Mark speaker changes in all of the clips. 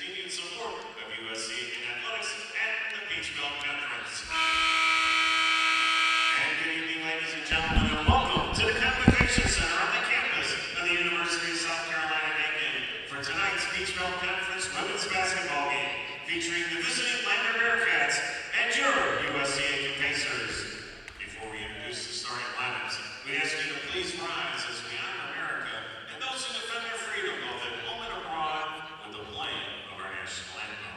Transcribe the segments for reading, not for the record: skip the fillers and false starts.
Speaker 1: continued support of USC in athletics and the Peach Belt Conference. And good evening, ladies and gentlemen, and welcome to the Convocation Center on the campus of the University of South Carolina in Aiken for tonight's Peach Belt Conference women's basketball game, featuring the visiting Lander Bearcats and your USC Aiken Pacers. Before we introduce the starting lineups, we ask you to please rise as we honor America and those who defend their freedom both at home and abroad with the playing of our national anthem.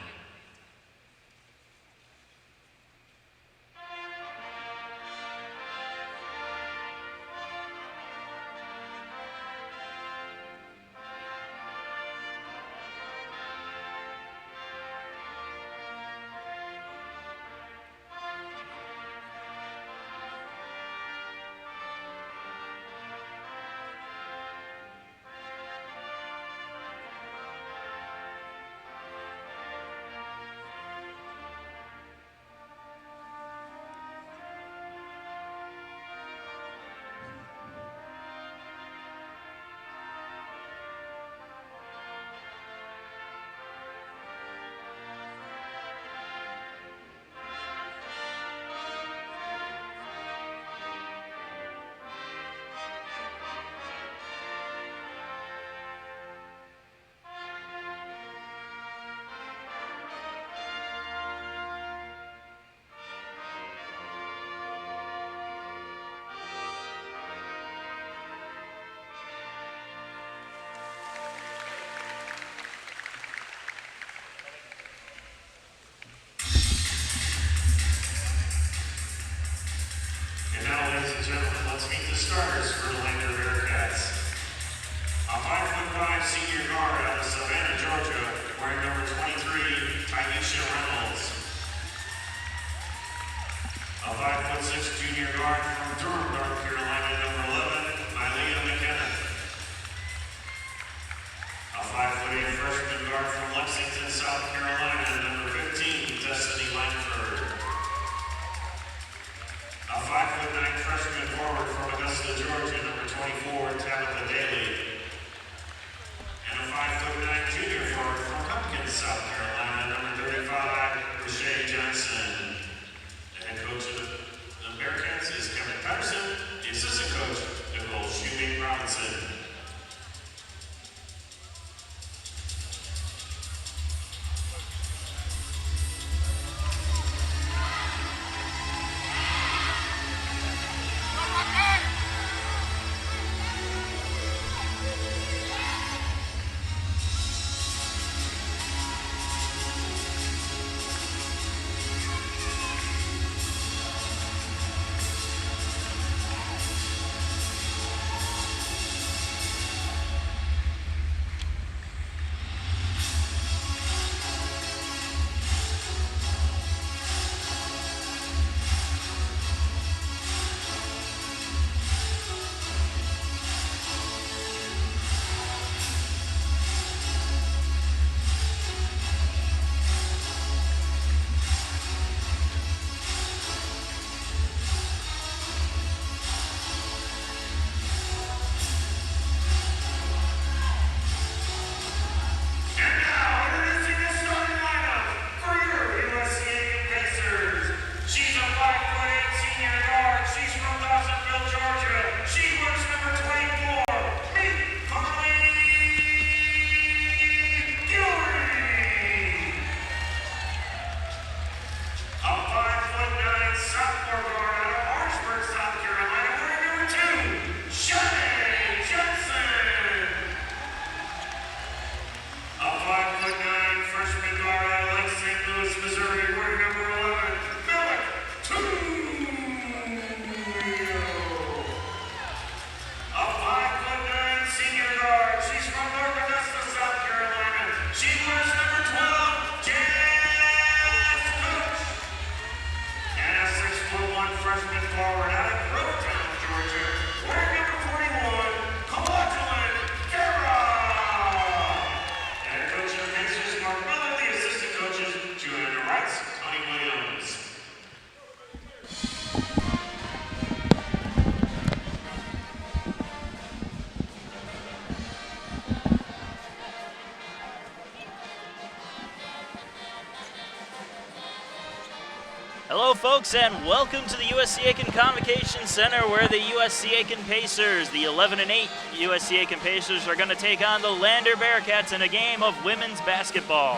Speaker 2: Hello, folks, and welcome to the USC Aiken Convocation Center, where the USC Aiken Pacers, the 11-8 USC Aiken Pacers, are going to take on the Lander Bearcats in a game of women's basketball.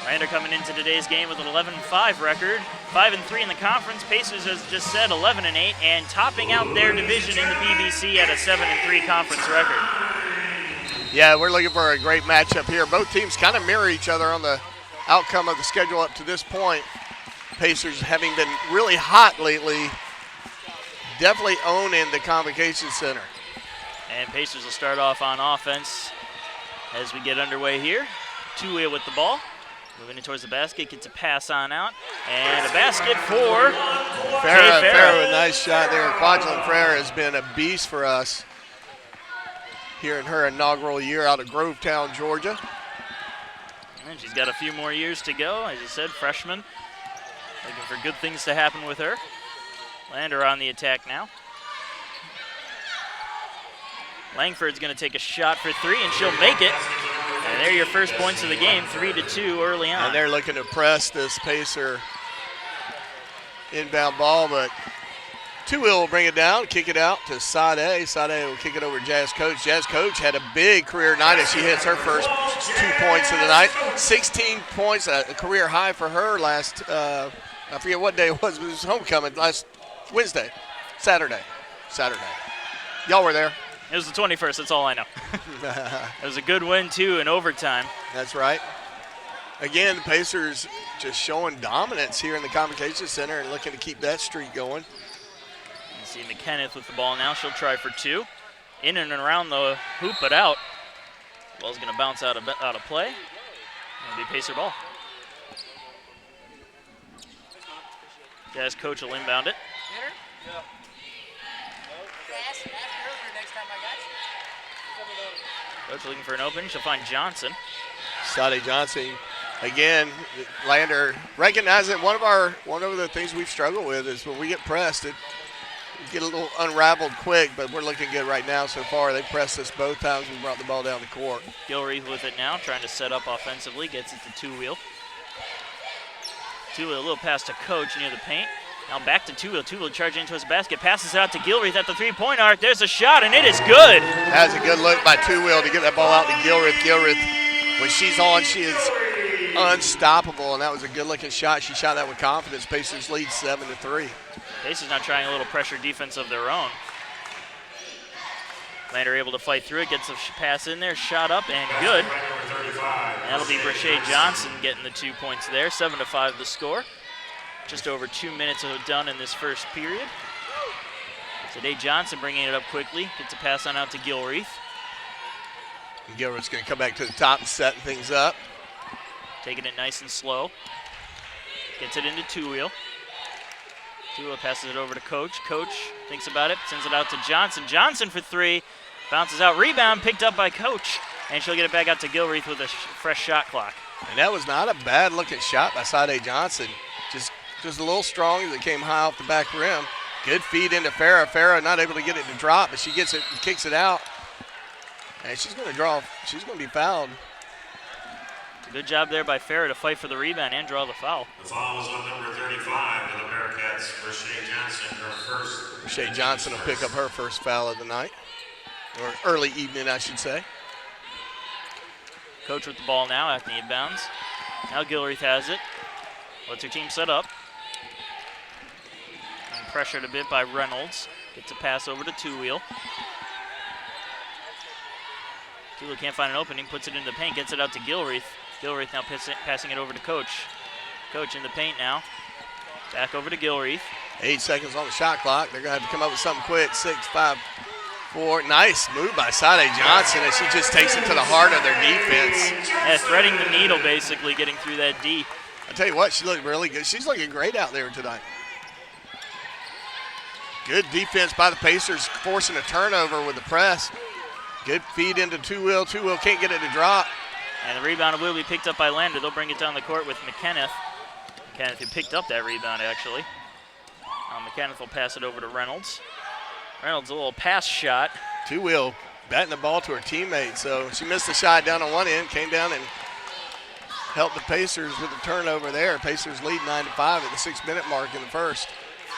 Speaker 2: Lander coming into today's game with an 11-5 record, 5-3 in the conference. Pacers, as just said, 11-8, and topping out their division in the BBC at a 7-3 conference record.
Speaker 3: Yeah, we're looking for a great matchup here. Both teams kind of mirror each other on the outcome of the schedule up to this point. Pacers, having been really hot lately, definitely owning the Convocation Center.
Speaker 2: And Pacers will start off on offense as we get underway here. Two-wheel with the ball. Moving in towards the basket, gets a pass on out. And a basket for
Speaker 3: Farah. A nice shot there. Kwajalein Farah has been a beast for us here in her inaugural year out of Grovetown, Georgia.
Speaker 2: And she's got a few more years to go. As you said, freshman. Looking for good things to happen with her. Lander on the attack now. Langford's going to take a shot for three, and she'll make it. And there are your first points of the game, 3-2 early on.
Speaker 3: And they're looking to press this Pacer inbound ball, but Two-Wheel will bring it down, kick it out to Sade. Sade will kick it over to Jazz Coach. Jazz Coach had a big career night as she hits her first 2 points of the night. 16 points, a career high for her last, I forget what day it was homecoming, last Wednesday, Saturday. Y'all were there.
Speaker 2: It was the 21st, that's all I know. It was a good win, too, in overtime.
Speaker 3: That's right. Again, the Pacers just showing dominance here in the Convocation Center and looking to keep that streak going.
Speaker 2: You see McKenneth with the ball now. She'll try for two. In and around the hoop, but out. Ball's going to bounce out of play. It'll be Pacer ball. Jazz Coach will inbound it. Coach looking for an opening. She'll find Johnson.
Speaker 3: Sade Johnson. Again, Lander recognizes that one of the things we've struggled with is when we get pressed, it get a little unraveled quick, but we're looking good right now so far. They pressed us both times we brought the ball down the court.
Speaker 2: Gilreath with it now, trying to set up offensively, gets it to Two-Wheel. Two-Wheel, a little pass to Coach near the paint. Now back to Two-Wheel. Two-Wheel charging into his basket, passes it out to Gilreath at the three-point arc. There's a shot, and it is good.
Speaker 3: That's a good look by Two-Wheel to get that ball out to Gilreath. Gilreath, when she's on, she is unstoppable, and that was a good-looking shot. She shot that with confidence. Pacers lead 7-3.
Speaker 2: Pacers now trying a little pressure defense of their own. Lander able to fight through it, gets a pass in there, shot up, and good. That'll be Brashay Johnson getting the 2 points there. 7-5 the score. Just over 2 minutes done in this first period. Today Johnson bringing it up quickly, gets a pass on out to Gilreath.
Speaker 3: Gilreath's going to come back to the top and set things up.
Speaker 2: Taking it nice and slow. Gets it into Two-Wheel. Two-Wheel passes it over to Coach. Coach thinks about it, sends it out to Johnson. Johnson for three. Bounces out. Rebound picked up by Coach. And she'll get it back out to Gilreath with a fresh shot clock.
Speaker 3: And that was not a bad-looking shot by Sade Johnson. Just a little strong as it came high off the back rim. Good feed into Farah. Farah not able to get it to drop, but she gets it and kicks it out. And she's going to be fouled.
Speaker 2: Good job there by Farah to fight for the rebound and draw the foul.
Speaker 1: The foul was on number 35 for the Bearcats, Brashay Johnson, her first.
Speaker 3: Brashay Johnson will pick up her first foul of the night, or early evening, I should say.
Speaker 2: Coach with the ball now at the inbounds. Now Gilreath has it. Lets her team set up. And pressured a bit by Reynolds. Gets a pass over to Two-Wheel. Two-Wheel can't find an opening, puts it into the paint, gets it out to Gilreath. Gilreath now passing it over to Coach. Coach in the paint now. Back over to Gilreath.
Speaker 3: 8 seconds on the shot clock. They're going to have to come up with something quick. 6, 5, 4. Nice move by Sade Johnson as she just takes it to the heart of their defense.
Speaker 2: Yeah, threading the needle basically, getting through that D.
Speaker 3: I tell you what, she looked really good. She's looking great out there tonight. Good defense by the Pacers, forcing a turnover with the press. Good feed into Two-Wheel. Two-Wheel can't get it to drop.
Speaker 2: And the rebound will be picked up by Lander. They'll bring it down the court with McKenneth. McKenneth who picked up that rebound, actually. McKenneth will pass it over to Reynolds. Reynolds, a little pass shot.
Speaker 3: Two-Wheel batting the ball to her teammate, so she missed the shot down on one end, came down and helped the Pacers with the turnover there. Pacers lead 9-5 at the 6-minute mark in the first.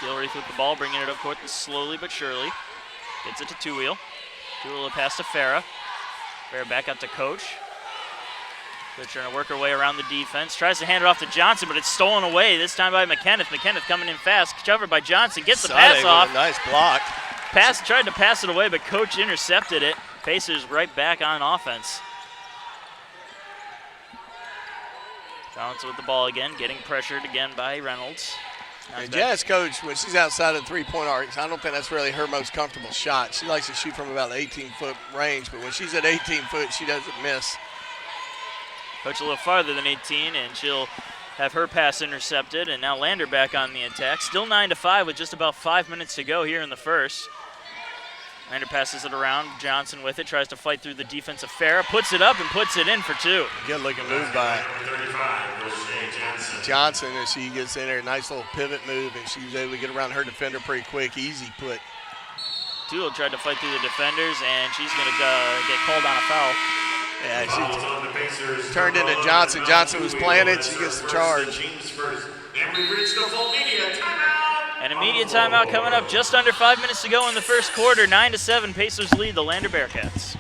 Speaker 2: Gilreath with the ball, bringing it up court slowly but surely. Gets it to Two-Wheel. Two-Wheel pass to Farah. Farah back out to Coach. Coach trying to work her way around the defense. Tries to hand it off to Johnson, but it's stolen away, this time by McKenneth. McKenneth coming in fast, covered by Johnson. Gets the pass off.
Speaker 3: With a nice block.
Speaker 2: Tried to pass it away, but Coach intercepted it. Pacers right back on offense. Johnson with the ball again, getting pressured again by Reynolds.
Speaker 3: And Jazz Coach, when she's outside of the three-point arc, I don't think that's really her most comfortable shot. She likes to shoot from about the 18-foot range, but when she's at 18 foot, she doesn't miss.
Speaker 2: Coach a little farther than 18, and she'll have her pass intercepted. And now Lander back on the attack. Still 9-5 with just about 5 minutes to go here in the first. Lander passes it around. Johnson with it, tries to fight through the defensive Farah, puts it up and puts it in for two.
Speaker 3: Good-looking move by Johnson as she gets in there. Nice little pivot move, and she was able to get around her defender pretty quick. Easy put.
Speaker 2: Toole tried to fight through the defenders, and she's going to get called on a foul.
Speaker 3: Yeah, she turned into Johnson. Johnson was planted. She gets the charge.
Speaker 1: And we've reached a full media timeout.
Speaker 2: An immediate timeout coming up, just under 5 minutes to go in the first quarter. 9-7, Pacers lead the Lander Bearcats.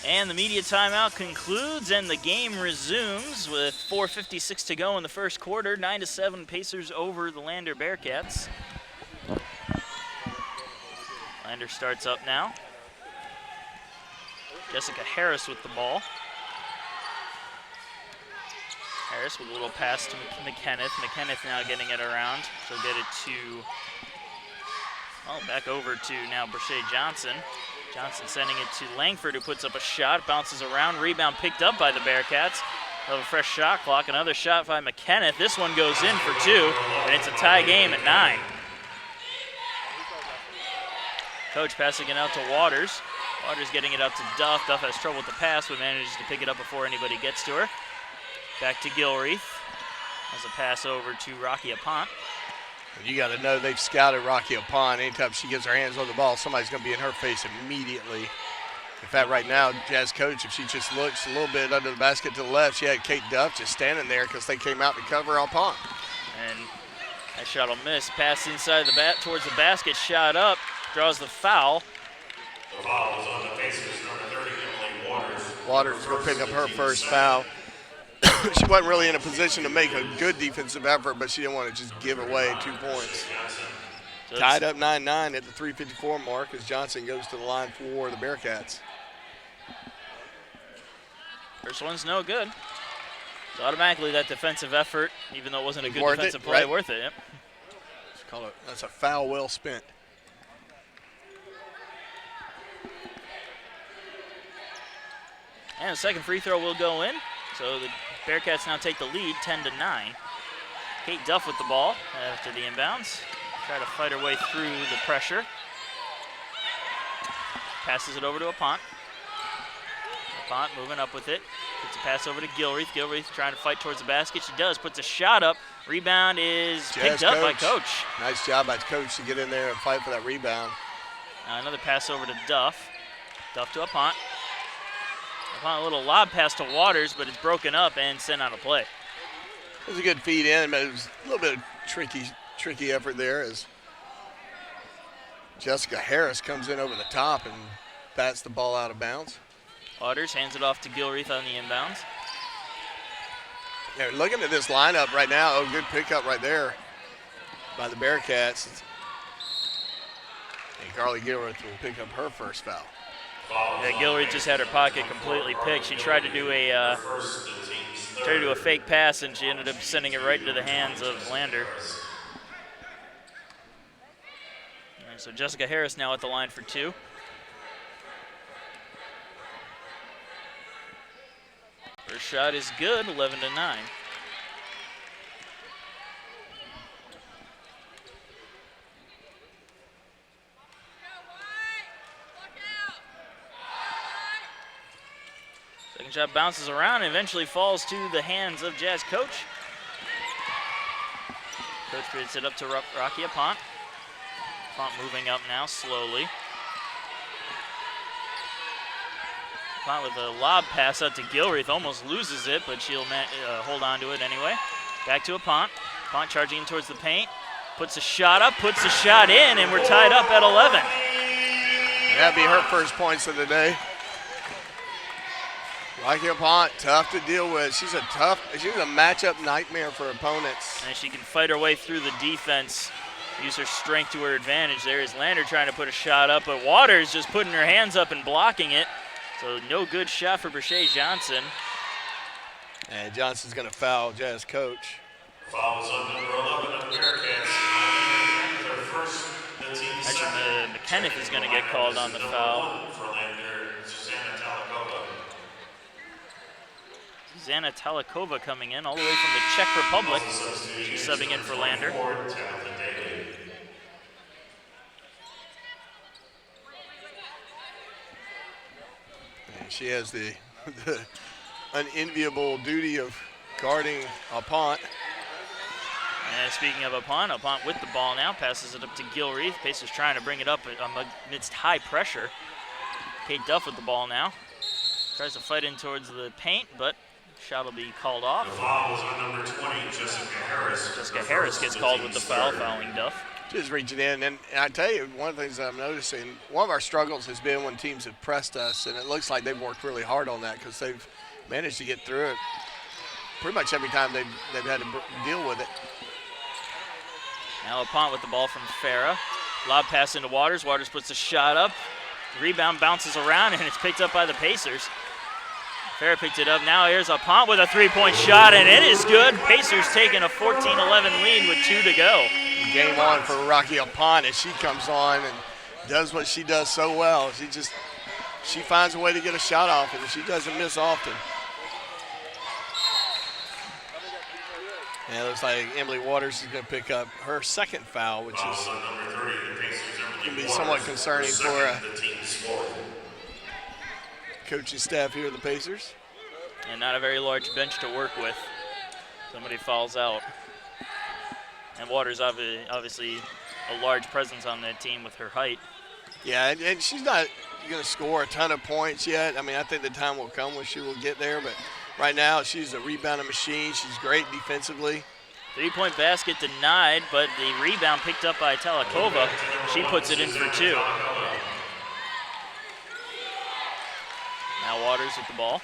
Speaker 2: And the media timeout concludes, and the game resumes with 4:56 to go in the first quarter. 9-7, Pacers over the Lander Bearcats. Lander starts up now. Jessica Harris with the ball. Harris with a little pass to McKenneth. McKenneth now getting it around. She'll get it to, back over to now Brashay Johnson. Johnson sending it to Langford, who puts up a shot, bounces around, rebound picked up by the Bearcats. They'll have a fresh shot clock, another shot by McKenneth. This one goes in for two, and it's a tie game at 9. Coach passing it out to Waters. Waters getting it out to Duff. Duff has trouble with the pass, but manages to pick it up before anybody gets to her. Back to Gilreath. Has a pass over to Rocky Apont.
Speaker 3: You got to know they've scouted Rocky Apont. Anytime she gets her hands on the ball, somebody's going to be in her face immediately. In fact, right now, Jazz Coach, if she just looks a little bit under the basket to the left, she had Kate Duff just standing there because they came out to cover Apont.
Speaker 2: And that shot will miss. Pass inside the bat towards the basket, shot up, draws the foul.
Speaker 1: The foul was on the Pacers, number 30, Emily Waters.
Speaker 3: Waters will pick up her first foul. She wasn't really in a position to make a good defensive effort, but she didn't want to just give away 2 points. So tied up 9-9 at the 3:54 mark as Johnson goes to the line for the Bearcats.
Speaker 2: First one's no good. So automatically that defensive effort, even though it wasn't a good
Speaker 3: Worth
Speaker 2: defensive
Speaker 3: it,
Speaker 2: play,
Speaker 3: right?
Speaker 2: worth it. Yep.
Speaker 3: Call it, that's a foul well spent.
Speaker 2: And the second free throw will go in. So the Bearcats now take the lead 10-9. Kate Duff with the ball after the inbounds. Try to fight her way through the pressure. Passes it over to Apont. Apont moving up with it. Gets a pass over to Gilreath. Gilreath trying to fight towards the basket. She does. Puts a shot up. Rebound is picked up by Coach.
Speaker 3: Nice job by Coach to get in there and fight for that rebound.
Speaker 2: Another pass over to Duff. Duff to Apont. A little lob pass to Waters, but it's broken up and sent out of play.
Speaker 3: It was a good feed in, but it was a little bit of tricky effort there as Jessica Harris comes in over the top and bats the ball out of bounds.
Speaker 2: Waters hands it off to Gilreath on the inbounds.
Speaker 3: Yeah, looking at this lineup right now, oh, good pickup right there by the Bearcats. And Carly Gilreath will pick up her first foul.
Speaker 2: Yeah, Gilreath just had her pocket completely picked. She tried to do a fake pass, and she ended up sending it right into the hands of Lander. All right, so Jessica Harris now at the line for 2. First shot is good, 11-9. Second shot bounces around and eventually falls to the hands of Jazz Coach. Coach gets it up to Rocky Apont. Apont moving up now slowly. Apont with a lob pass out to Gilreath, almost loses it, but she'll hold on to it anyway. Back to Apont. Apont charging in towards the paint. Puts a shot up, puts a shot in, and we're tied up at 11.
Speaker 3: That'd be her first points of the day. Rocky Apont, tough to deal with. She's a matchup nightmare for opponents.
Speaker 2: And she can fight her way through the defense, use her strength to her advantage. There is Lander trying to put a shot up, but Waters just putting her hands up and blocking it. So no good shot for Brashay Johnson.
Speaker 3: And Johnson's going to foul Jazz Coach.
Speaker 1: Fouls on number 11 of the Bearcats. Their first, the team's
Speaker 2: actually, McKenniff is going to get called on the foul.
Speaker 1: For Lander, Susanna Talikova.
Speaker 2: Susanna Talikova coming in all the way from the Czech Republic. She's subbing in for Lander.
Speaker 3: And she has the unenviable duty of guarding Apont.
Speaker 2: And speaking of Apont with the ball now, passes it up to Gilreath. Pacers trying to bring it up amidst high pressure. Kate Duff with the ball now. Tries to fight in towards the paint, but shot will be called off.
Speaker 1: The foul was on number 20, Jessica Harris.
Speaker 2: Jessica Harris gets called with the foul, fouling Duff.
Speaker 3: Just reaching in, and I tell you, one of the things that I'm noticing, one of our struggles has been when teams have pressed us, and it looks like they've worked really hard on that because they've managed to get through it pretty much every time they've had to deal with it.
Speaker 2: Now Apont with the ball from Farah. Lob pass into Waters. Waters puts a shot up. Rebound bounces around, and it's picked up by the Pacers. Farah picked it up. Now here's Apont with a three-point shot, and it is good. Pacers taking a 14-11 lead with 2 to go.
Speaker 3: Game on for Rocky Apont as she comes on and does what she does so well. She finds a way to get a shot off, and she doesn't miss often. And it looks like Emily Waters is going to pick up her second foul, which is going to be somewhat concerning for coaching staff here at the Pacers.
Speaker 2: And not a very large bench to work with. Somebody fouls out. And Waters obviously a large presence on that team with her height.
Speaker 3: Yeah, and she's not going to score a ton of points yet. I mean, I think the time will come when she will get there, but right now she's a rebounding machine. She's great defensively. 3-point
Speaker 2: basket denied, but the rebound picked up by Talikova. She puts it in for 2. Now Waters with the ball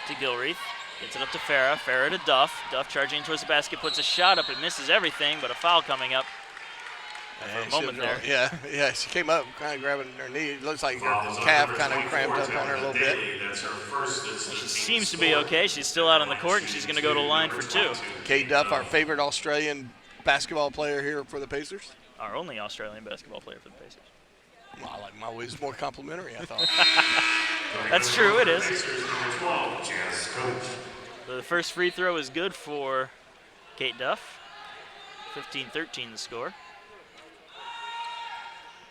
Speaker 2: to Gilreath. Gets it up to Farah. Farah to Duff. Duff charging towards the basket, puts a shot up. It misses everything, but a foul coming up for a moment there.
Speaker 3: Yeah, she came up kind of grabbing her knee. It looks like her calf kind of cramped up on her a little bit.
Speaker 2: She seems to be okay. She's still out on the court, and she's going to go to the line for 2.
Speaker 3: Kate Duff, our favorite Australian basketball player here for the Pacers.
Speaker 2: Our only Australian basketball player for the Pacers.
Speaker 3: Well, I like my ways more complimentary, I thought.
Speaker 2: That's true, it is. So the first free throw is good for Kate Duff. 15-13 the score.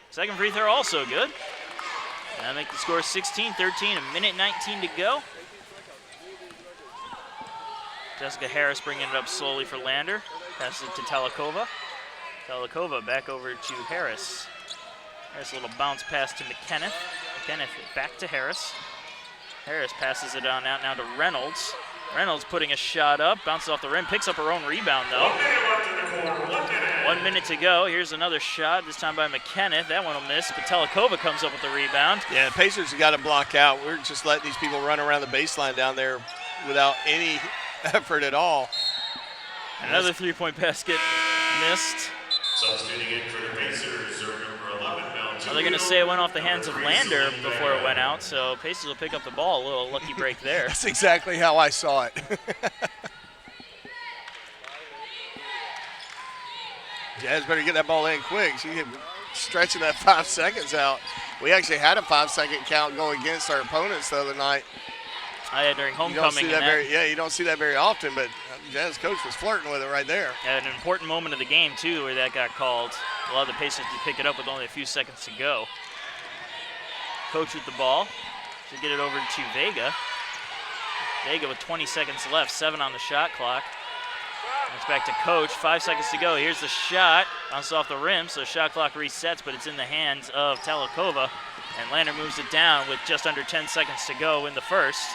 Speaker 2: Second free throw also good. And that make the score 16-13, a minute 19 to go. Jessica Harris bringing it up slowly for Lander. Passes it to Talikova. Talikova back over to Harris. Harris a little bounce pass to McKenniff. McKenniff back to Harris. Harris passes it on out now to Reynolds. Reynolds putting a shot up, bounces off the rim, picks up her own rebound though. 1 minute to go. Here's another shot, this time by McKenna. That one will miss, but Telekova comes up with the rebound.
Speaker 3: Yeah, the Pacers have got to block out. We're just letting these people run around the baseline down there without any effort at all.
Speaker 2: Another three-point basket missed.
Speaker 1: Substituting in for the Pacers, number 11,
Speaker 2: They're going to say it went off the hands of Lander before it went out, so Pacers will pick up the ball. A little lucky break there.
Speaker 3: That's exactly how I saw it. Jazz better get that ball in quick. She stretching that 5 seconds out. We actually had a 5-second count going against our opponents the other night.
Speaker 2: During homecoming.
Speaker 3: You don't see that very often, but Jazz coach was flirting with it right there.
Speaker 2: At an important moment of the game, too, where that got called. Allowed the Pacers to pick it up with only a few seconds to go. Coach with the ball. Should get it over to Vega. Vega with 20 seconds left, 7 on the shot clock. It's back to Coach, 5 seconds to go. Here's the shot, bounces off the rim, so shot clock resets, but it's in the hands of Telekova. And Lander moves it down with just under 10 seconds to go in the first.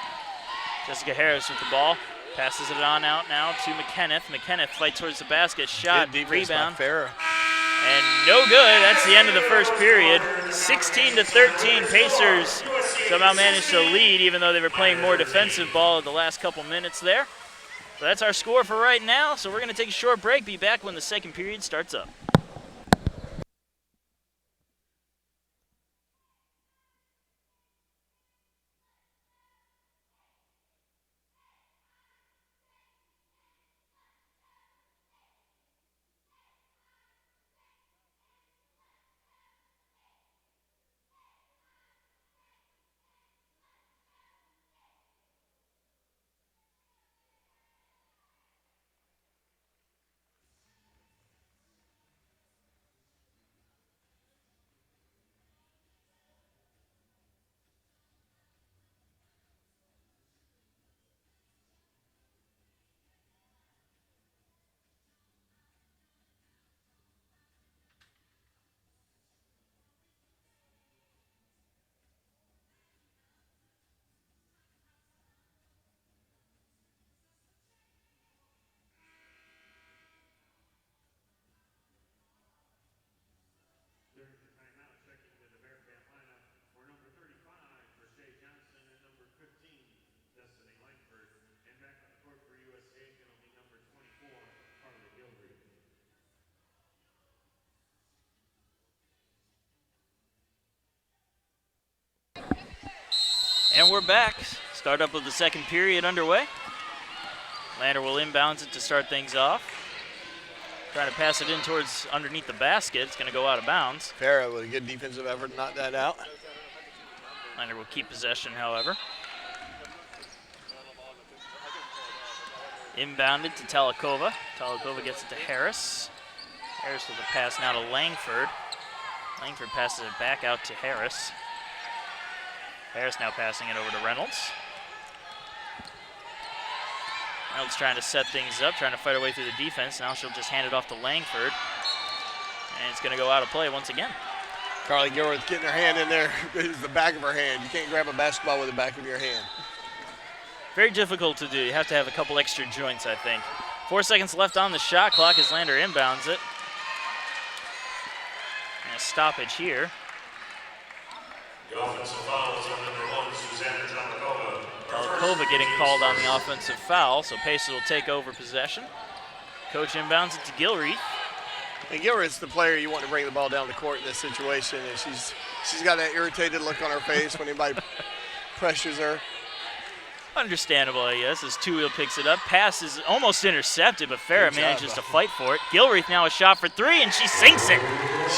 Speaker 2: Jessica Harris with the ball, passes it on out now to McKenneth. McKenneth fights towards the basket, shot, rebound. And no good. That's the end of the first period. 16-13, Pacers somehow managed to lead, even though they were playing more defensive ball the last couple minutes there. So that's our score for right now. So we're going to take a short break. Be back when the second period starts up. And we're back. Start up with the second period underway. Lander will inbounds it to start things off. Trying to pass it in towards underneath the basket. It's going to go out of bounds.
Speaker 3: Farah with a good defensive effort, knock that out.
Speaker 2: Lander will keep possession, however. Inbounded to Telekova. Telekova gets it to Harris. Harris with a pass now to Langford. Langford passes it back out to Harris. Harris now passing it over to Reynolds. Reynolds trying to set things up, trying to fight her way through the defense. Now she'll just hand it off to Langford. And it's going to go out of play once again.
Speaker 3: Carly Gilworth getting her hand in there. It's the back of her hand. You can't grab a basketball with the back of your hand.
Speaker 2: Very difficult to do. You have to have a couple extra joints, I think. 4 seconds left on the shot clock as Lander inbounds it. And a stoppage here.
Speaker 1: The offensive foul is on number 1, Susanna Telekova.
Speaker 2: Telekova getting called on the offensive foul, so Pacers will take over possession. Coach inbounds it to Gilreath.
Speaker 3: And Gilreath's the player you want to bring the ball down the court in this situation. And she's got that irritated look on her face when anybody pressures her.
Speaker 2: Understandable, I guess, as Two-Wheel picks it up. Pass is almost intercepted, but Farah manages to fight for it. Gilreath now a shot for 3, and she sinks it.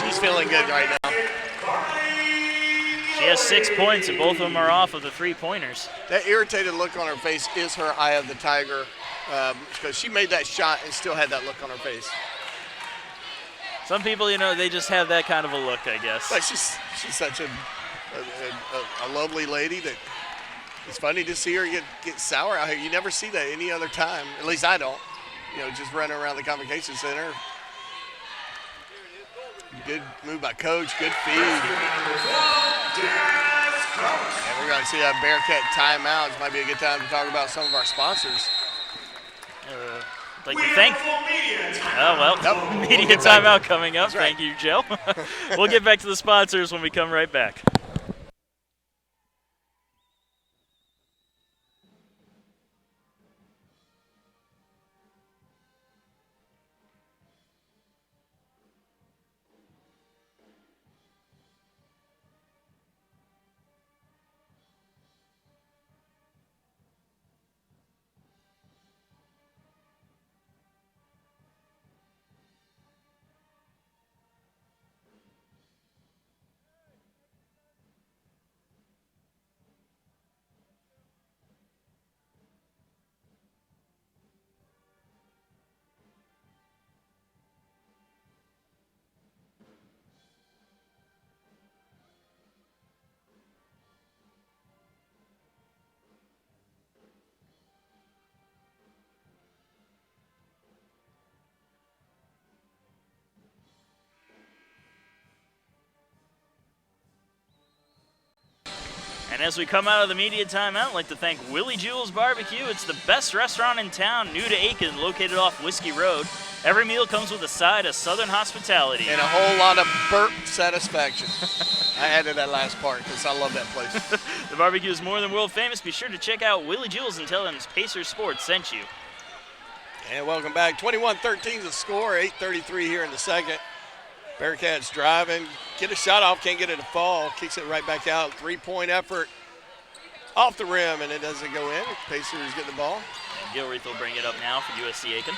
Speaker 3: She's feeling good right now.
Speaker 2: She has 6 points, and both of them are off of the three-pointers.
Speaker 3: That irritated look on her face is her eye of the tiger, because she made that shot and still had that look on her face.
Speaker 2: Some people, they just have that kind of a look, I guess.
Speaker 3: But she's such a lovely lady that it's funny to see her get sour out here. You never see that any other time. At least I don't. Just running around the convocation center. Good move by Coach. Good feed. And we're going to see a Bearcat timeout. This might be a good time to talk about some of our sponsors.
Speaker 2: I'd like to thank. Media timeout coming up.
Speaker 3: Right.
Speaker 2: Thank you, Joe. We'll get back to the sponsors when we come right back. And as we come out of the media timeout, I'd like to thank Willie Jewell's Barbecue. It's the best restaurant in town, new to Aiken, located off Whiskey Road. Every meal comes with a side of Southern hospitality.
Speaker 3: And a whole lot of burp satisfaction. I added that last part because I love that place.
Speaker 2: The barbecue is more than world famous. Be sure to check out Willie Jewell's and tell them Pacers Sports sent you.
Speaker 3: And welcome back. 21-13 the score, 8:33 here in the second. Bearcats driving, get a shot off, can't get it to fall, kicks it right back out. 3-point effort off the rim, and it doesn't go in. Pacers get the ball.
Speaker 2: And Gilreath will bring it up now for USC Aiken.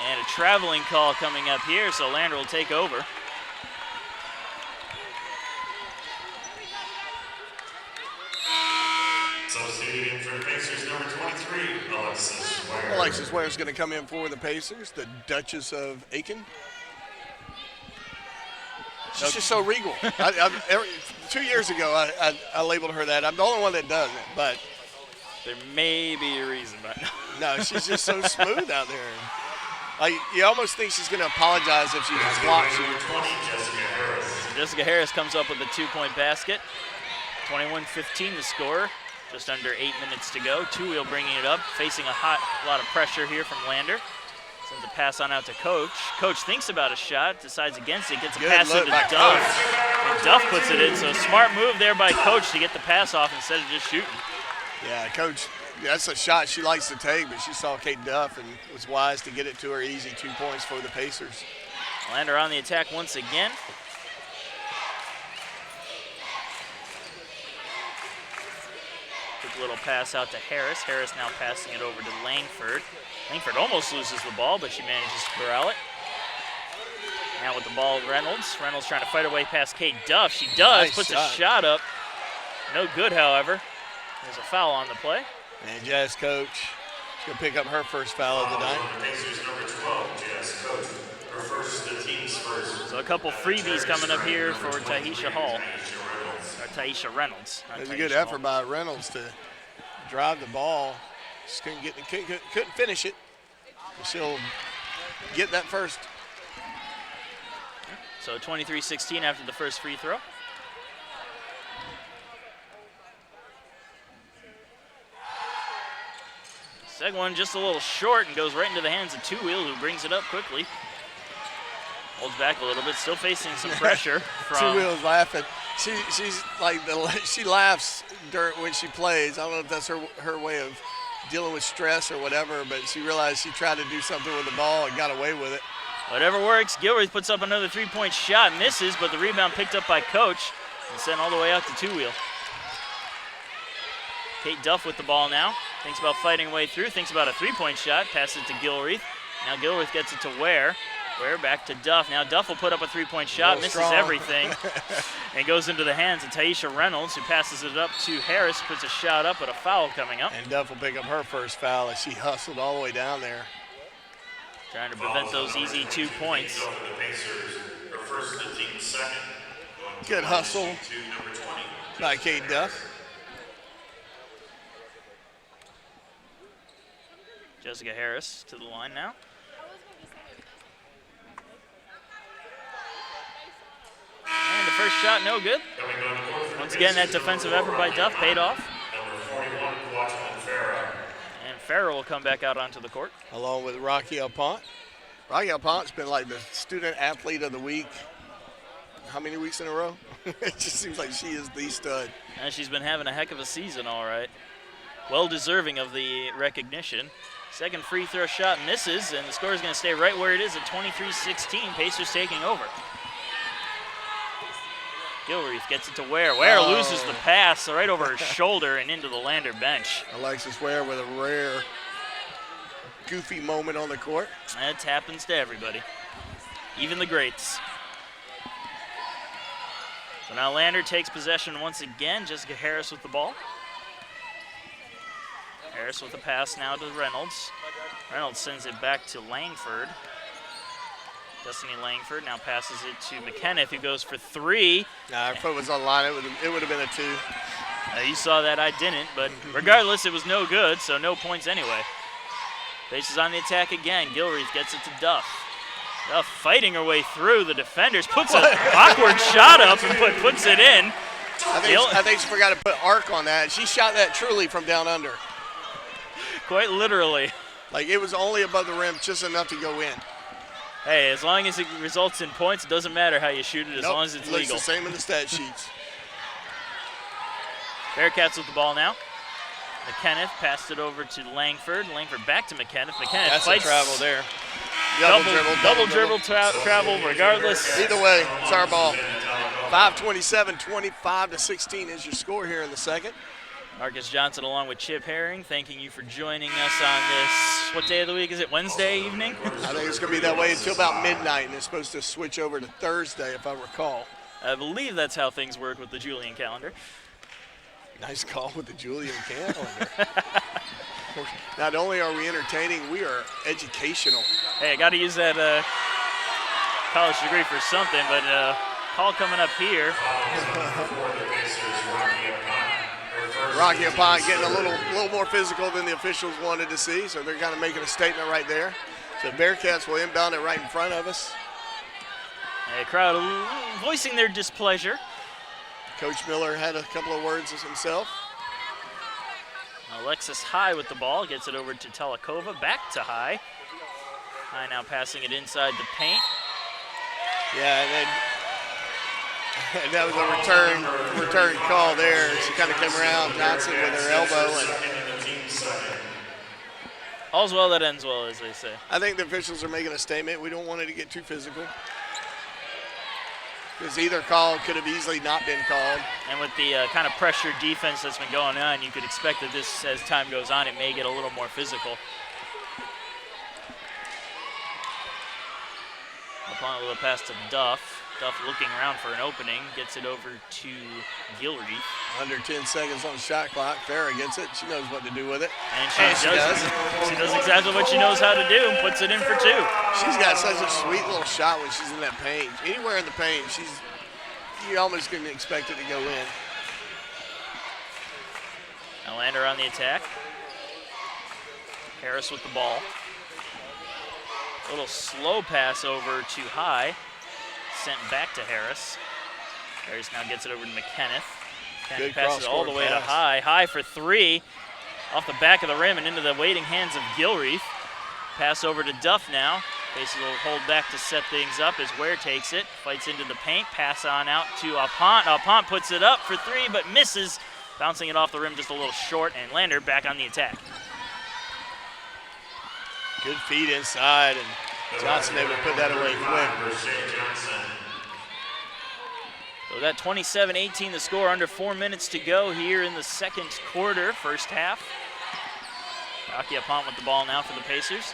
Speaker 2: And a traveling call coming up here, so Lander will take over.
Speaker 1: Substituting for the Pacers, number 23, Alexis Ware.
Speaker 3: Alexis Ware is going to come in for the Pacers, the Duchess of Aiken. She's just so regal. 2 years ago, I labeled her that. I'm the only one that does it, but
Speaker 2: there may be a reason, but
Speaker 3: no, she's just so smooth out there. Like, you almost think she's going to apologize if she blocks you.
Speaker 1: Number 20, Jessica Harris.
Speaker 2: So Jessica Harris comes up with a 2-point basket. 21-15 the score. Just under 8 minutes to go. Two-wheel bringing it up, facing a lot of pressure here from Lander. Sends a pass on out to Coach. Coach thinks about a shot, decides against it, gets a pass into Duff. And Duff puts it in, so smart move there by Coach to get the pass off instead of just shooting.
Speaker 3: Yeah, Coach, that's a shot she likes to take, but she saw Kate Duff and was wise to get it to her easy. 2 points for the Pacers.
Speaker 2: Lander on the attack once again. Quick little pass out to Harris. Harris now passing it over to Langford. Langford almost loses the ball, but she manages to corral it. Now with the ball, Reynolds. Reynolds trying to fight her way past Kate Duff. She does,
Speaker 3: Nice
Speaker 2: puts
Speaker 3: shot.
Speaker 2: a shot up. No good, however. There's a foul on the play.
Speaker 3: And Jazz Coach is going to pick up her first foul of the night.
Speaker 1: The Pacers, number 12, Jess Coach. Her first, the team's first.
Speaker 2: So a couple freebies coming up here for Tahisha Hall. Or Taisha Reynolds.
Speaker 3: It was a
Speaker 2: Tahisha
Speaker 3: good
Speaker 2: Hall.
Speaker 3: effort by Reynolds to drive the ball. Just couldn't finish it. But she'll get that first.
Speaker 2: So 23-16 after the first free throw. Second one just a little short and goes right into the hands of Two-Wheel, who brings it up quickly. Holds back a little bit, still facing some pressure from.
Speaker 3: Two-Wheel's laughing. She's like she laughs when she plays. I don't know if that's her way of dealing with stress or whatever, but she realized she tried to do something with the ball and got away with it.
Speaker 2: Whatever works. Gilreath puts up another 3-point shot, misses, but the rebound picked up by Coach and sent all the way out to Two-Wheel. Kate Duff with the ball now. Thinks about fighting her way through, thinks about a 3-point shot, passes it to Gilreath. Now Gilreath gets it to Ware. Ware back to Duff. Now Duff will put up a 3-point shot, misses
Speaker 3: strong.
Speaker 2: everything, and goes into the hands of Taisha Reynolds, who passes it up to Harris, puts a shot up, but a foul coming up.
Speaker 3: And Duff will pick up her first foul as she hustled all the way down there.
Speaker 2: Trying to prevent those easy 2 points.
Speaker 1: The Pacers, her first, the team's second.
Speaker 3: Good hustle
Speaker 1: To number 20.
Speaker 3: by Kate Duff.
Speaker 2: Jessica Harris to the line now. And the first shot, no good. Once again, that defensive effort by Duff paid off.
Speaker 1: Number 41, Watchman Farah.
Speaker 2: And Farah will come back out onto the court.
Speaker 3: Along with Rocky Alpont. Rocky Alpont's been like the student athlete of the week. How many weeks in a row? It just seems like she is the stud.
Speaker 2: And she's been having a heck of a season, all right. Well deserving of the recognition. Second free throw shot misses, and the score is going to stay right where it is at 23-16. Pacers taking over. Gilreath gets it to Ware. Ware loses the pass right over her shoulder and into the Lander bench.
Speaker 3: Alexis Ware with a rare goofy moment on the court.
Speaker 2: That happens to everybody, even the greats. So now Lander takes possession once again. Jessica Harris with the ball. Harris with a pass now to Reynolds. Reynolds sends it back to Langford. Destiny Langford now passes it to McKenna, who goes for three.
Speaker 3: Nah, her foot was on the line. It would have been a two.
Speaker 2: You saw that, I didn't, but regardless, it was no good, so no points anyway. Faces on the attack again. Gilreath gets it to Duff. Duff fighting her way through the defenders, puts an awkward shot up and puts it in.
Speaker 3: I think she forgot to put arc on that. She shot that truly from down under.
Speaker 2: Quite literally.
Speaker 3: Like it was only above the rim, just enough to go in.
Speaker 2: Hey, as long as it results in points, it doesn't matter how you shoot it, as long as it's legal.
Speaker 3: Looks the same in the stat sheets.
Speaker 2: Bearcats with the ball now. McKenneth passed it over to Langford. Langford back to McKenneth. McKenneth
Speaker 3: That's
Speaker 2: fights.
Speaker 3: a travel there.
Speaker 2: Double dribble travel regardless.
Speaker 3: Either way, it's our ball. 5:27, 25-16 is your score here in the second.
Speaker 2: Marcus Johnson along with Chip Herring, thanking you for joining us on this, what day of the week is it, Wednesday evening?
Speaker 3: I think it's going to be that way until about midnight, and it's supposed to switch over to Thursday, if I recall.
Speaker 2: I believe that's how things work with the Julian calendar.
Speaker 3: Nice call with the Julian calendar. Not only are we entertaining, we are educational.
Speaker 2: Hey, I got to use that college degree for something, but call coming up here.
Speaker 3: Rocky Apont getting a little more physical than the officials wanted to see, so they're kind of making a statement right there. So Bearcats will inbound it right in front of us.
Speaker 2: A crowd voicing their displeasure.
Speaker 3: Coach Miller had a couple of words himself.
Speaker 2: Alexis High with the ball, gets it over to Telekova, back to High. High now passing it inside the paint.
Speaker 3: Yeah, and that was a return call there. She kind of came around Johnson with her elbow. And
Speaker 2: all's well that ends well, as they say.
Speaker 3: I think the officials are making a statement. We don't want it to get too physical. Because either call could have easily not been called.
Speaker 2: And with the kind of pressure defense that's been going on, you could expect that this, as time goes on, it may get a little more physical. Upon a little pass to Duff. Duff looking around for an opening, gets it over to Gilreath.
Speaker 3: Under 10 seconds on the shot clock. Farah gets it. She knows what to do with it.
Speaker 2: And she does. She does exactly what she knows how to do and puts it in for two.
Speaker 3: She's got such a sweet little shot when she's in that paint. Anywhere in the paint, you almost couldn't expect it to go in.
Speaker 2: Now Lander on the attack. Harris with the ball. A little slow pass over to High. Sent back to Harris. Harris now gets it over to McKenneth. McKenneth passes it all the way to High. High for three. Off the back of the rim and into the waiting hands of Gilreath. Pass over to Duff now. Basically will hold back to set things up as Ware takes it. Fights into the paint. Pass on out to Apont. Apont puts it up for three but misses. Bouncing it off the rim just a little short, and Lander back on the attack.
Speaker 3: Good feed inside, and Johnson able to put that away quick.
Speaker 2: So that 27-18 the score, under 4 minutes to go here in the second quarter, first half. Rocky Apont with the ball now for the Pacers.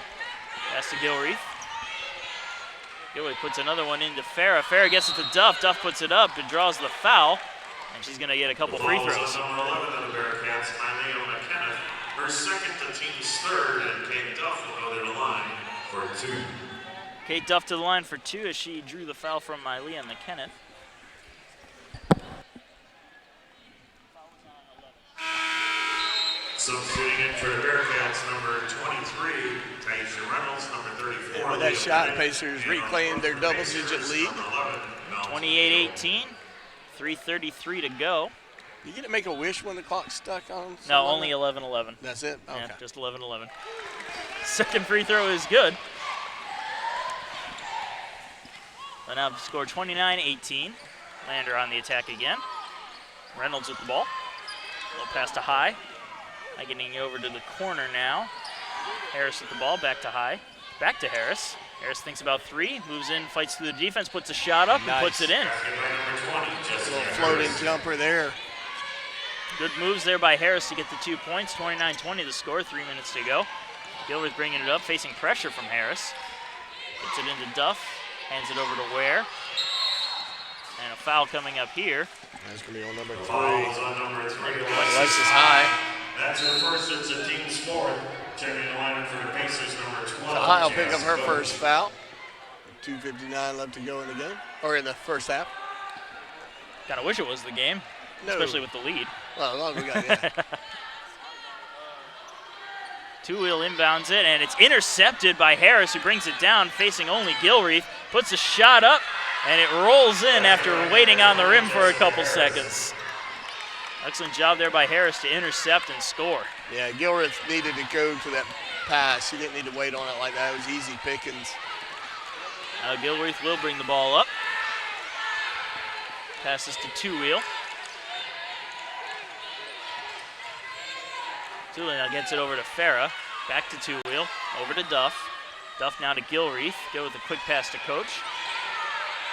Speaker 2: Pass to Gilreath. Gilreath puts another one into Farah. Farah gets it to Duff. Duff puts it up and draws the foul. And she's going to get a couple free throws.
Speaker 1: Number 11 of the Bearcats, Eileen McKenna. Her second, the team's third, and Kate Duff will go to the line for two.
Speaker 2: Kate Duff to the line for two as she drew the foul from Mylea McKenneth.
Speaker 1: Substituting in for the Bearcats, number 23, Taisha Reynolds, number 34.
Speaker 3: And with that shot, Pacers reclaimed their double-digit lead.
Speaker 2: 28-18. 3:33 to go.
Speaker 3: You get to make a wish when the clock's stuck on?
Speaker 2: No, only 11-11.
Speaker 3: That's it? Okay.
Speaker 2: Yeah, just 11-11. Second free throw is good. They now score 29-18. Lander on the attack again. Reynolds with the ball. A little pass to High. High getting over to the corner now. Harris with the ball, back to High. Back to Harris. Harris thinks about three, moves in, fights through the defense, puts a shot up, and puts it in.
Speaker 3: A little floating jumper there.
Speaker 2: Good moves there by Harris to get the 2 points. 29-20 the score, 3 minutes to go. Gilreath bringing it up, facing pressure from Harris. Gets it into Duff, hands it over to Ware. And a foul coming up here.
Speaker 3: That's going to be on number 3.
Speaker 1: Alexis
Speaker 3: High.
Speaker 1: That's her first, it's a team's fourth. Checking the line for the Pacers, number 12.
Speaker 3: So High will pick up her first foul. 2:59 left to go in the game, or in the first half.
Speaker 2: Kind of wish it was the game, especially with the lead.
Speaker 3: Well, as long as we got that.
Speaker 2: Two-wheel inbounds it, and it's intercepted by Harris, who brings it down, facing only Gilreath. Puts a shot up, and it rolls in after waiting on the rim for a couple seconds. Excellent job there by Harris to intercept and score.
Speaker 3: Yeah, Gilreath needed to go to that pass. He didn't need to wait on it like that. It was easy pickings.
Speaker 2: Now Gilreath will bring the ball up. Passes to Two-wheel. Two-wheel now gets it over to Farah. Back to Two-wheel. Over to Duff. Duff now to Gilreath. Go with a quick pass to Coach.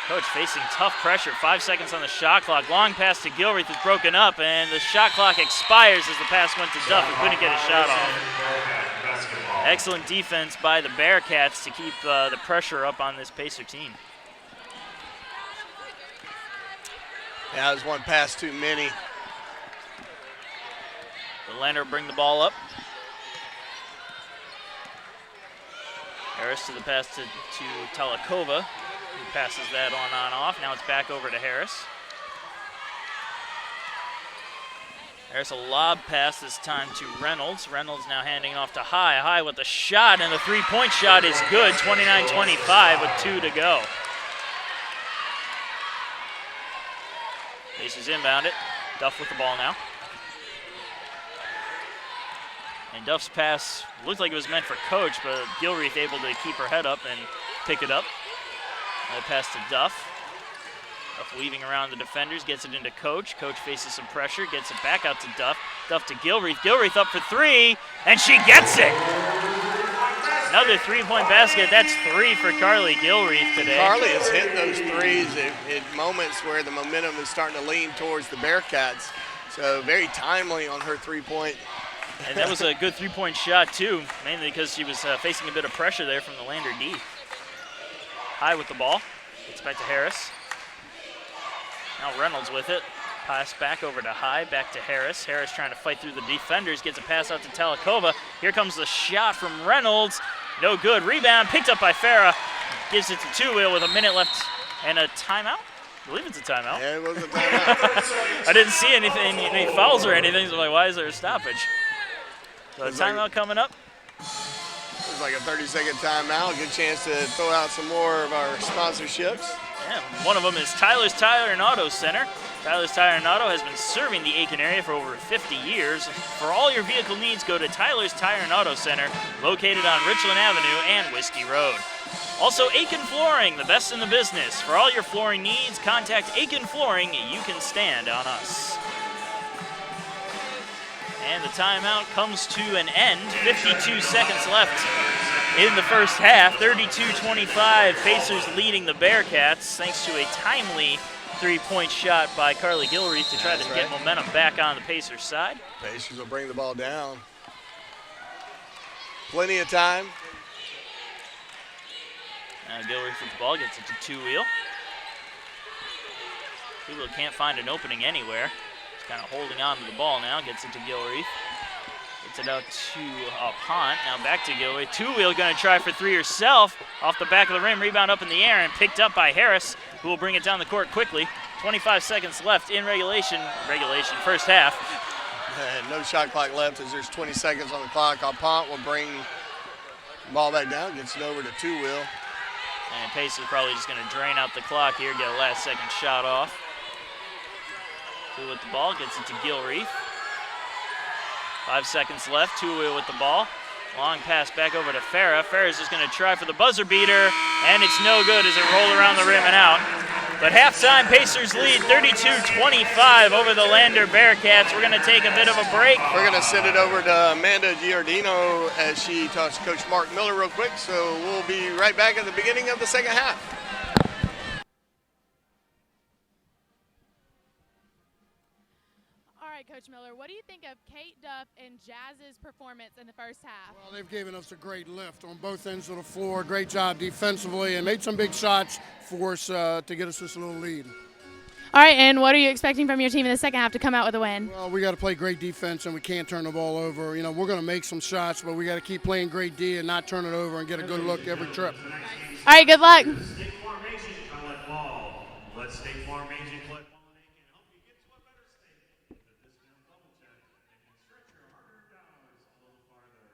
Speaker 2: Coach facing tough pressure. 5 seconds on the shot clock. Long pass to Gilreath is broken up, and the shot clock expires as the pass went to Duff, who couldn't get a shot off. Excellent defense by the Bearcats to keep the pressure up on this Pacer team.
Speaker 3: Yeah, that was one pass too many.
Speaker 2: The Lander bring the ball up. Harris to the pass to Talikova, who passes that on off. Now it's back over to Harris. Harris a lob pass this time to Reynolds. Reynolds now handing off to High. High with the shot, and the three-point shot is good. 29-25 with 2 to go. Pacers inbound it. Duff with the ball now. And Duff's pass looked like it was meant for Coach, but Gilreath able to keep her head up and pick it up. Another pass to Duff. Duff weaving around the defenders, gets it into Coach. Coach faces some pressure, gets it back out to Duff. Duff to Gilreath. Gilreath up for 3, and she gets it! Another three-point basket. That's 3 for Carly Gilreath today.
Speaker 3: Carly has hit those threes at moments where the momentum is starting to lean towards the Bearcats. So very timely on her three-point.
Speaker 2: And that was a good three-point shot, too, mainly because she was facing a bit of pressure there from the Lander D. High with the ball. Gets back to Harris. Now Reynolds with it. Pass back over to High, back to Harris. Harris trying to fight through the defenders. Gets a pass out to Talikova. Here comes the shot from Reynolds. No good. Rebound picked up by Farah. Gives it to Two-wheel with a minute left and a timeout. I believe it's a timeout.
Speaker 3: Yeah, it was a timeout.
Speaker 2: I didn't see anything, any fouls or anything, so I'm like, why is there a stoppage? So a timeout coming up.
Speaker 3: It was like a 30-second timeout. Good chance to throw out some more of our sponsorships.
Speaker 2: Yeah, one of them is Tyler's Tire and Auto Center. Tyler's Tire and Auto has been serving the Aiken area for over 50 years. For all your vehicle needs, go to Tyler's Tire and Auto Center, located on Richland Avenue and Whiskey Road. Also, Aiken Flooring, the best in the business. For all your flooring needs, contact Aiken Flooring. You can stand on us. And the timeout comes to an end. 52 seconds left in the first half. 32-25, Pacers leading the Bearcats thanks to a timely three-point shot by Carly Gilreath to try to get momentum back on the Pacers side.
Speaker 3: Pacers will bring the ball down. Plenty of time.
Speaker 2: Now Gilreath with the ball, gets it to Two-wheel. Two-wheel can't find an opening anywhere. He's kind of holding on to the ball now, gets it to Gilreath. Gets it out to Pont, now back to Gilreath. Two-wheel gonna try for 3 herself. Off the back of the rim, rebound up in the air and picked up by Harris, who will bring it down the court quickly. 25 seconds left in regulation, first half.
Speaker 3: And no shot clock left as there's 20 seconds on the clock. Pont will bring the ball back down, gets it over to Two-wheel.
Speaker 2: And Pacers probably just going to drain out the clock here, get a last-second shot off. Two with the ball, gets it to Gilreath. 5 seconds left, Two with the ball. Long pass back over to Farah. Farah's just going to try for the buzzer beater, and it's no good as it rolled around the rim and out. But halftime, Pacers lead 32-25 over the Lander Bearcats. We're going to take a bit of a break.
Speaker 3: We're going to send it over to Amanda Giordino as she talks to Coach Mark Miller real quick. So we'll be right back at the beginning of the second half.
Speaker 4: All right, Coach Miller, what do you think of Kate Duff and Jazz's performance in the first half?
Speaker 5: Well, they've given us a great lift on both ends of the floor. Great job defensively and made some big shots for us to get us this little lead.
Speaker 4: All right, and what are you expecting from your team in the second half to come out with a win?
Speaker 5: Well, we got to play great defense, and we can't turn the ball over. You know, we're going to make some shots, but we got to keep playing great D and not turn it over and get a good look every trip.
Speaker 4: All right, good luck.
Speaker 1: State Farm Agent collect ball. Let State Farm Agent collect ball in Aiken help you get to a better state. With the discount double check, they can stretch your hard-earned dollars a little farther.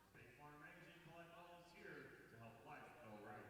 Speaker 1: State Farm Agent collect ball is here to help life go right.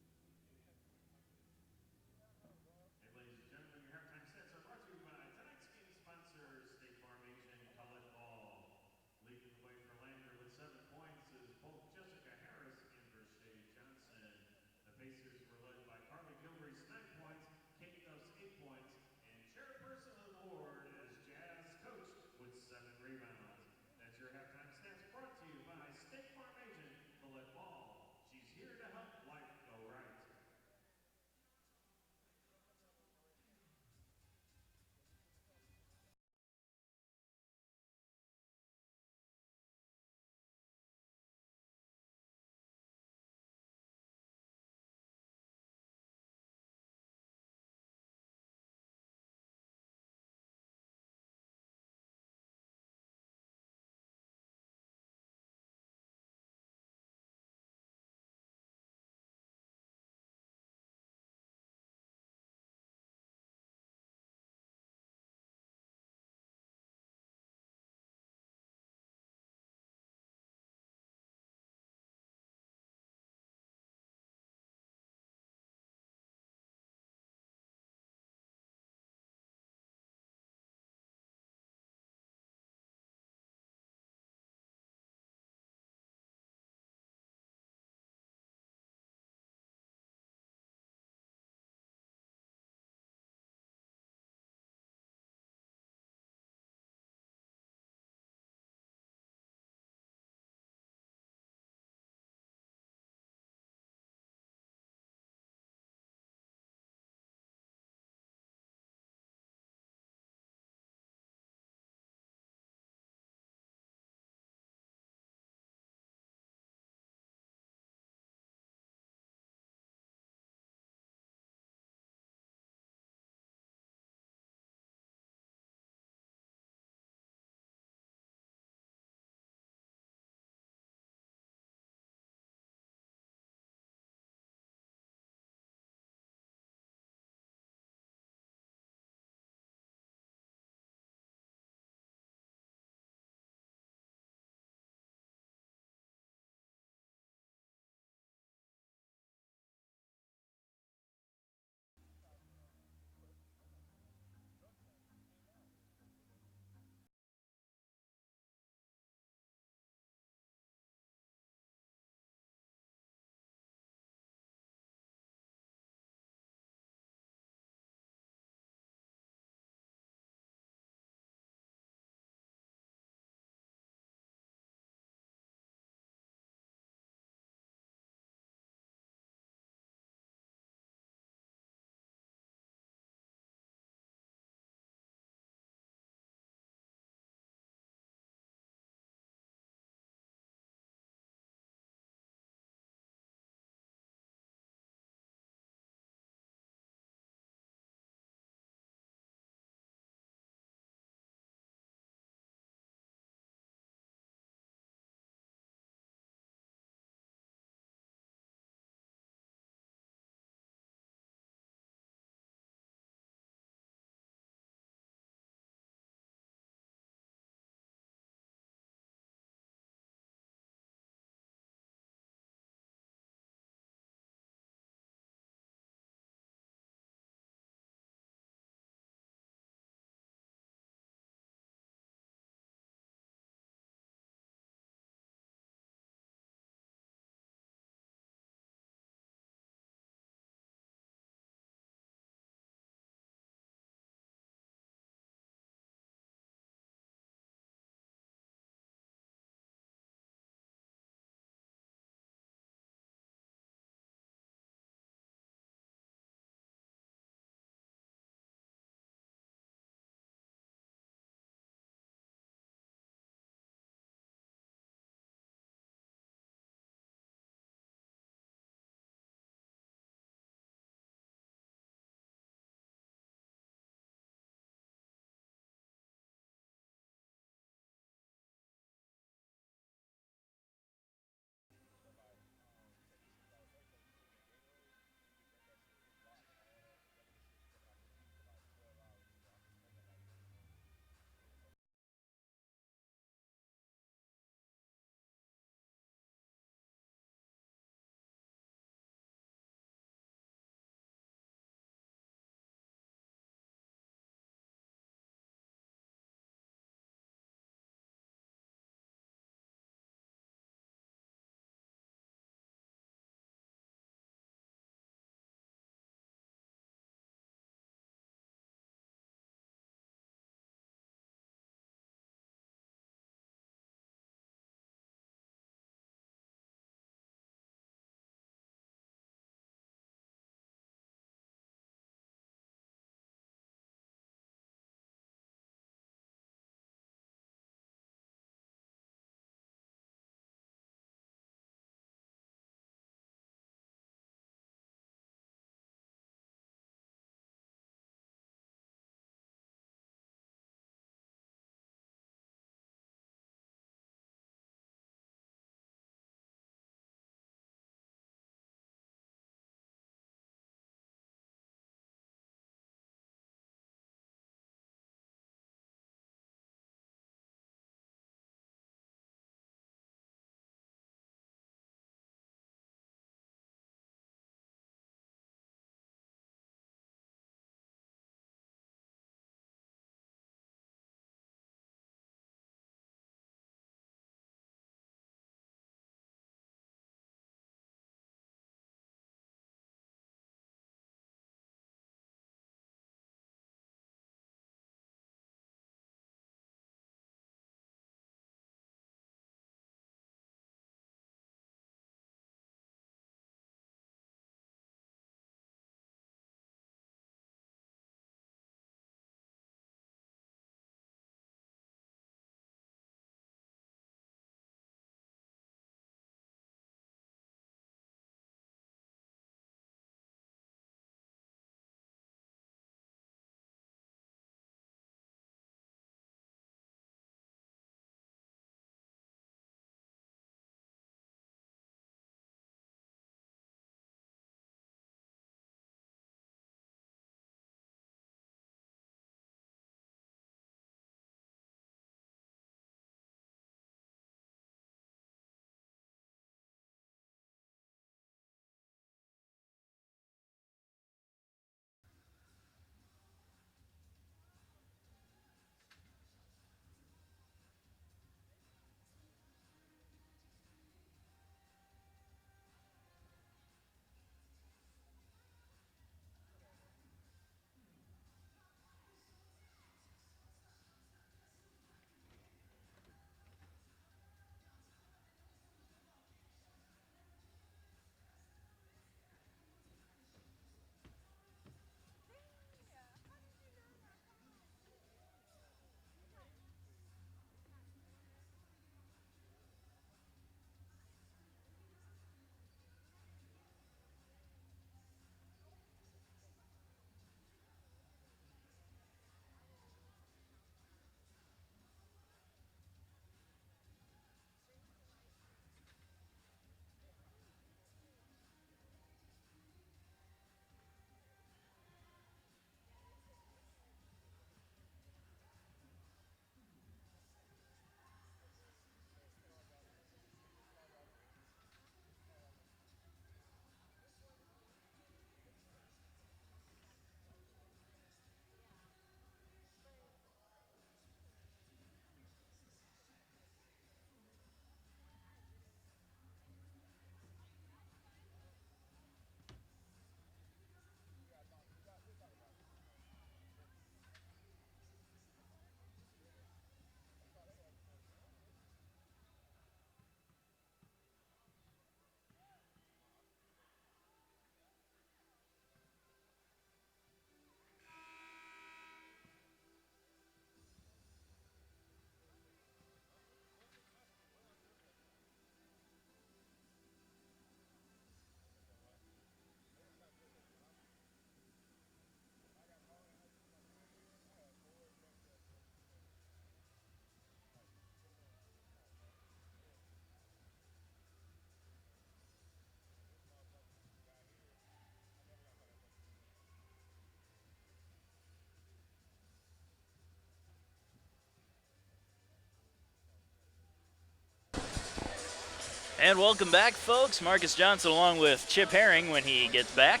Speaker 2: And welcome back, folks. Marcus Johnson along with Chip Herring when he gets back.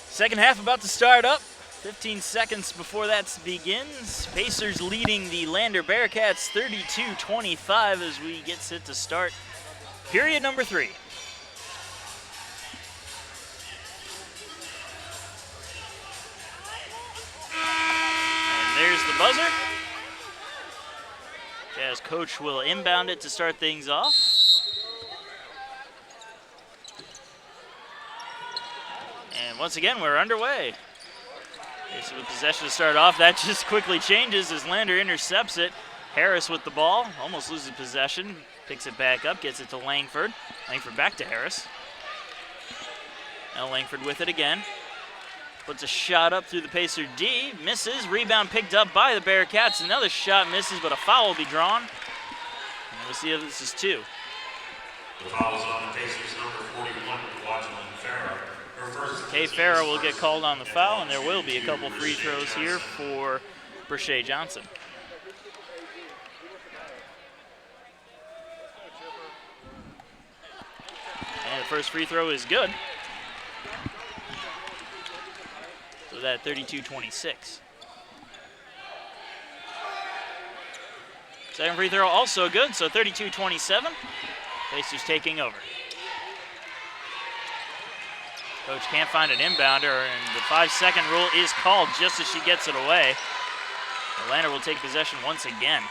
Speaker 2: Second half about to start up. 15 seconds before that begins. Pacers leading the Lander Bearcats 32-25 as we get set to start period number 3. And there's the buzzer. Jazz coach will inbound it to start things off. And once again, we're underway. Pacers with possession to start off. That just quickly changes as Lander intercepts it. Harris with the ball, almost loses possession. Picks it back up, gets it to Langford. Langford back to Harris. Now Langford with it again. Puts a shot up through the Pacer D. Misses. Rebound picked up by the Bearcats. Another shot misses, but a foul will be drawn. And we'll see if this is 2.
Speaker 1: The foul is on the Pacers number 41, Kwajalein Farah.
Speaker 2: Kay Farah will get called on the foul, and there will be a couple free throws here for Brashay Johnson. And the first free throw is good. So that 32-26. Second free throw also good, so 32-27. Pacers taking over. Coach can't find an inbounder, and the 5-second rule is called just as she gets it away. Atlanta will take possession once again.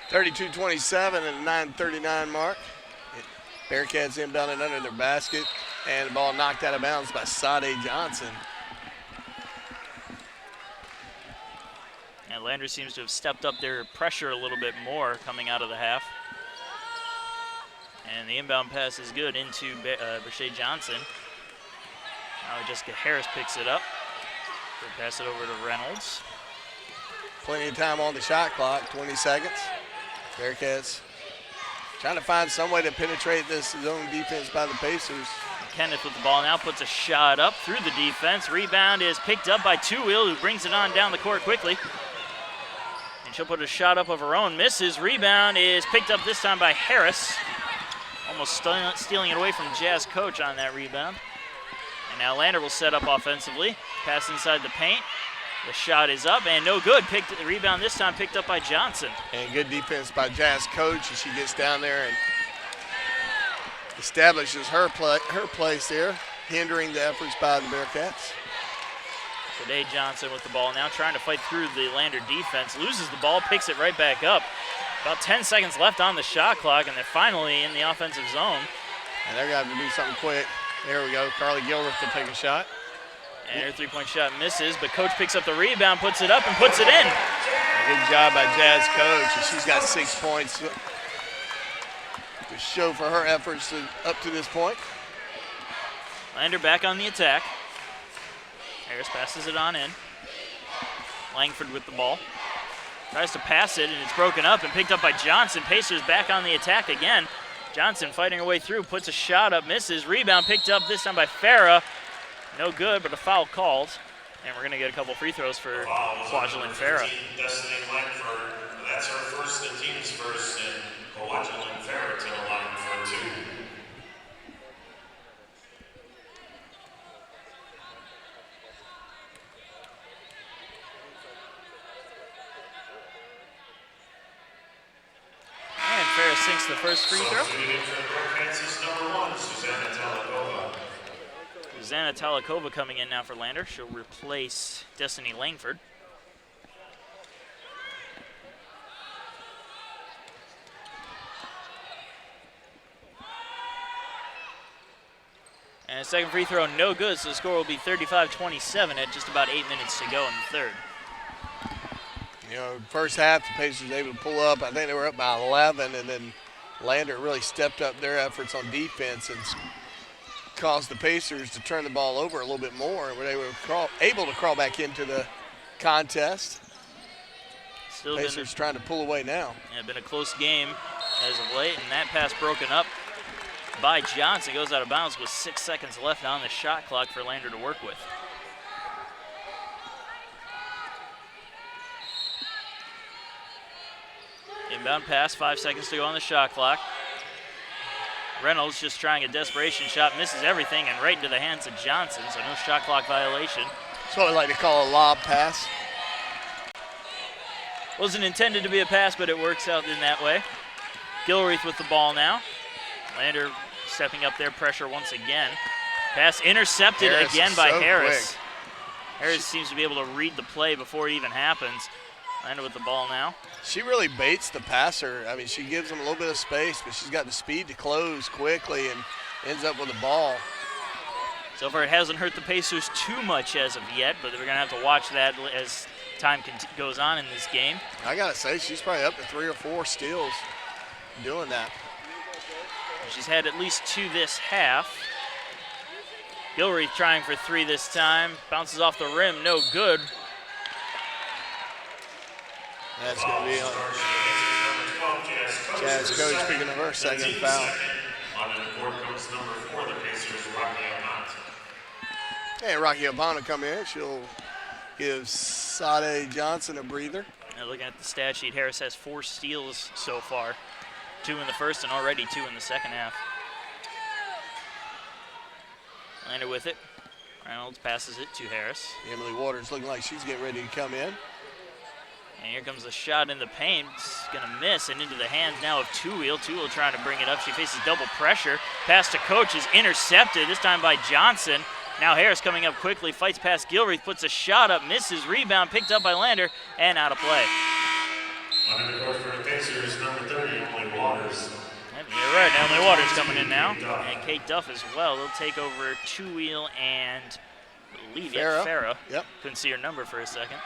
Speaker 3: (32-27) and 9:39 mark. Bearcats inbounded under their basket, and the ball knocked out of bounds by Sade Johnson.
Speaker 2: And Lander seems to have stepped up their pressure a little bit more coming out of the half. And the inbound pass is good into Brashay Johnson. Now Jessica Harris picks it up. We'll pass it over to Reynolds.
Speaker 3: Plenty of time on the shot clock, 20 seconds. Bearcats trying to find some way to penetrate this zone defense by the Pacers.
Speaker 2: Kenneth with the ball now puts a shot up through the defense. Rebound is picked up by Tuil, who brings it on down the court quickly. And she'll put a shot up of her own. Misses. Rebound is picked up this time by Harris. Almost stealing it away from Jazz coach on that rebound. And now Lander will set up offensively. Pass inside the paint. The shot is up and no good. The rebound this time picked up by Johnson.
Speaker 3: And good defense by Jazz coach as she gets down there and establishes her place there, hindering the efforts by the Bearcats.
Speaker 2: Today Johnson with the ball now trying to fight through the Lander defense. Loses the ball, picks it right back up. About 10 seconds left on the shot clock, and they're finally in the offensive zone.
Speaker 3: And they're going to have to do something quick. There we go. Carly Gilbert to take a shot.
Speaker 2: And her three-point shot misses, but coach picks up the rebound, puts it up, and puts it in.
Speaker 3: Good job by Jazz coach. And she's got 6 points to show for her efforts up to this point.
Speaker 2: Lander back on the attack. Harris passes it on in. Langford with the ball. Tries to pass it, and it's broken up and picked up by Johnson. Pacers back on the attack again. Johnson fighting her way through, puts a shot up, misses. Rebound picked up this time by Farah. No good, but a foul called. And we're going to get a couple free throws for Kwajalein Farah.
Speaker 1: Destiny Langford, that's her first, the team's first, and Kwajalein Farah to the line for 2.
Speaker 2: And Farah sinks the first free throw.
Speaker 1: Number 1, Susanna Talakova.
Speaker 2: Susanna Talakova coming in now for Lander. She'll replace Destiny Langford. And second free throw, no good, so the score will be 35-27 at just about 8 minutes to go in the third.
Speaker 3: You know, first half, the Pacers were able to pull up. I think they were up by 11, and then Lander really stepped up their efforts on defense and caused the Pacers to turn the ball over a little bit more, and they were able to crawl back into the contest.
Speaker 2: Still
Speaker 3: Pacers trying to pull away now.
Speaker 2: Yeah, been a close game as of late, and that pass broken up by Johnson. Goes out of bounds with 6 seconds left on the shot clock for Lander to work with. Inbound pass, 5 seconds to go on the shot clock. Reynolds just trying a desperation shot, misses everything, and right into the hands of Johnson, so no shot clock violation.
Speaker 3: That's what we like to call a lob pass.
Speaker 2: Wasn't intended to be a pass, but it works out in that way. Gilreath with the ball now. Lander stepping up there, pressure once again. Pass intercepted again by Harris. Harris seems to be able to read the play before it even happens. Lander with the ball now.
Speaker 3: She really baits the passer. I mean, she gives him a little bit of space, but she's got the speed to close quickly and ends up with the ball.
Speaker 2: So far, it hasn't hurt the Pacers too much as of yet, but we're going to have to watch that as time goes on in this game.
Speaker 3: I got to say, she's probably up to 3 or 4 steals doing that.
Speaker 2: She's had at least 2 this half. Gilreath trying for 3 this time. Bounces off the rim, no good.
Speaker 3: That's going to be on Jazz coach picking up her second foul.
Speaker 1: On the court comes number 4, the Pacers, Rocky Almont.
Speaker 3: And Rocky Almont come in. She'll give Sade Johnson a breather.
Speaker 2: Now looking at the stat sheet, Harris has 4 steals so far. 2 in the first and already 2 in the second half. Lander with it. Reynolds passes it to Harris.
Speaker 3: Emily Waters looking like she's getting ready to come in.
Speaker 2: And here comes the shot in the paint. It's going to miss and into the hands now of Two-Wheel. Two-Wheel trying to bring it up. She faces double pressure. Pass to Coach is intercepted, this time by Johnson. Now Harris coming up quickly, fights past Gilreath, puts a shot up, misses, rebound, picked up by Lander, and out of play.
Speaker 1: On the court for the Pacers, number 30, Emily Waters.
Speaker 2: Yep, you're right, Emily Waters coming in now. And Kate Duff as well. They'll take over Two-Wheel and I believe Farah.
Speaker 3: Yep.
Speaker 2: Couldn't see her number for a second.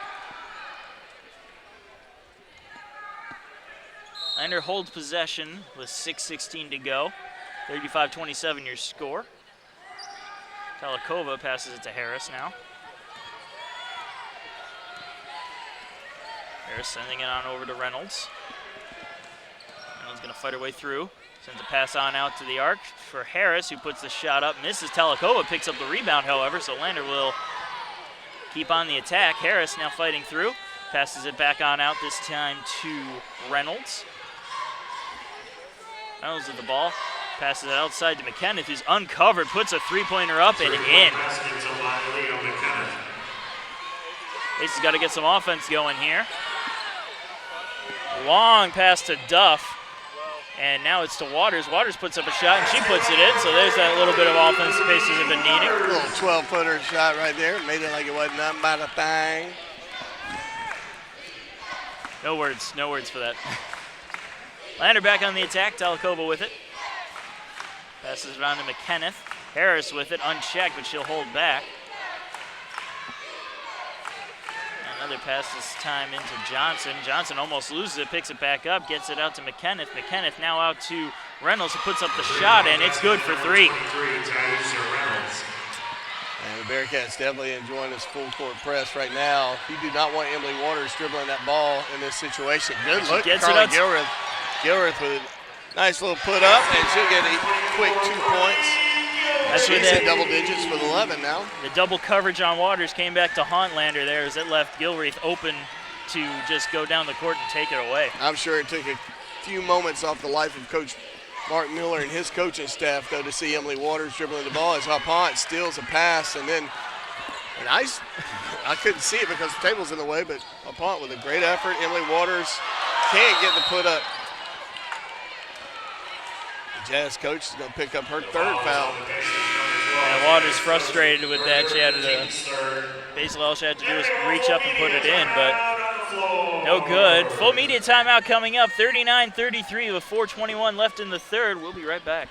Speaker 2: Lander holds possession with 6:16 to go. 35-27 your score. Talikova passes it to Harris now. Harris sending it on over to Reynolds. Reynolds going to fight her way through. Sends a pass on out to the arc for Harris, who puts the shot up, misses. Talikova picks up the rebound, however, so Lander will keep on the attack. Harris now fighting through. Passes it back on out, this time to Reynolds. Reynolds with the ball. Passes it outside to McKenna, who's uncovered, puts a three-pointer up and in. Ace has got to get some offense going here. Long pass to Duff, and now it's to Waters. Waters puts up a shot, and she puts it in, so there's that little bit of offense the Pacers have been needing.
Speaker 3: A little 12-footer shot right there. Made it like it wasn't nothing but a thing.
Speaker 2: No words for that. Lander back on the attack, Talikova with it. Passes it on to McKenneth. Harris with it, unchecked, but she'll hold back. Another pass this time into Johnson. Johnson almost loses it, picks it back up, gets it out to McKenneth. McKenneth now out to Reynolds, who puts up the shot, and it's good for 3.
Speaker 3: And the Bearcats definitely enjoying this full court press right now. You do not want Emily Waters dribbling that ball in this situation. Good look, Carly Gilreath. Gilreath with a nice little put up, and she'll get a quick 2 points. She's in double digits with 11 now.
Speaker 2: The double coverage on Waters came back to haunt Lander there as it left Gilreath open to just go down the court and take it away.
Speaker 3: I'm sure it took a few moments off the life of Coach Mark Miller and his coaching staff, though, to see Emily Waters dribbling the ball as Hapont steals a pass, and then a nice, I couldn't see it because the table's in the way, but Hapont with a great effort. Emily Waters can't get the put up. The Jazz coach is going to pick up her 3rd foul.
Speaker 2: And Waters frustrated with that. She had to, basically all she had to do was reach up and put it in, but no good. Full media timeout coming up, 39-33 with 4:21 left in the third. We'll be right back.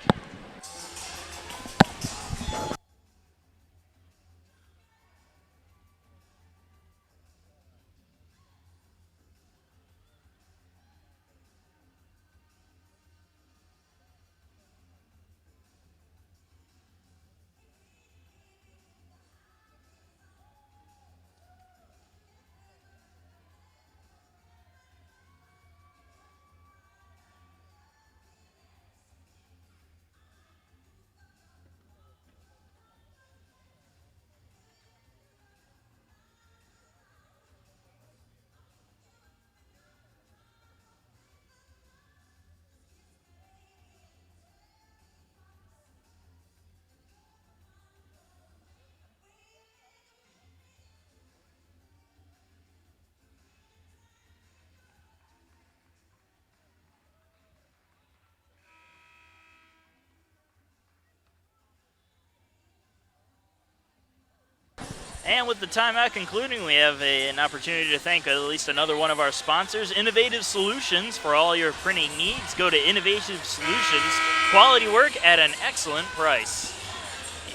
Speaker 2: And with the timeout concluding, we have an opportunity to thank at least another one of our sponsors, Innovative Solutions. For all your printing needs, go to Innovative Solutions. Quality work at an excellent price.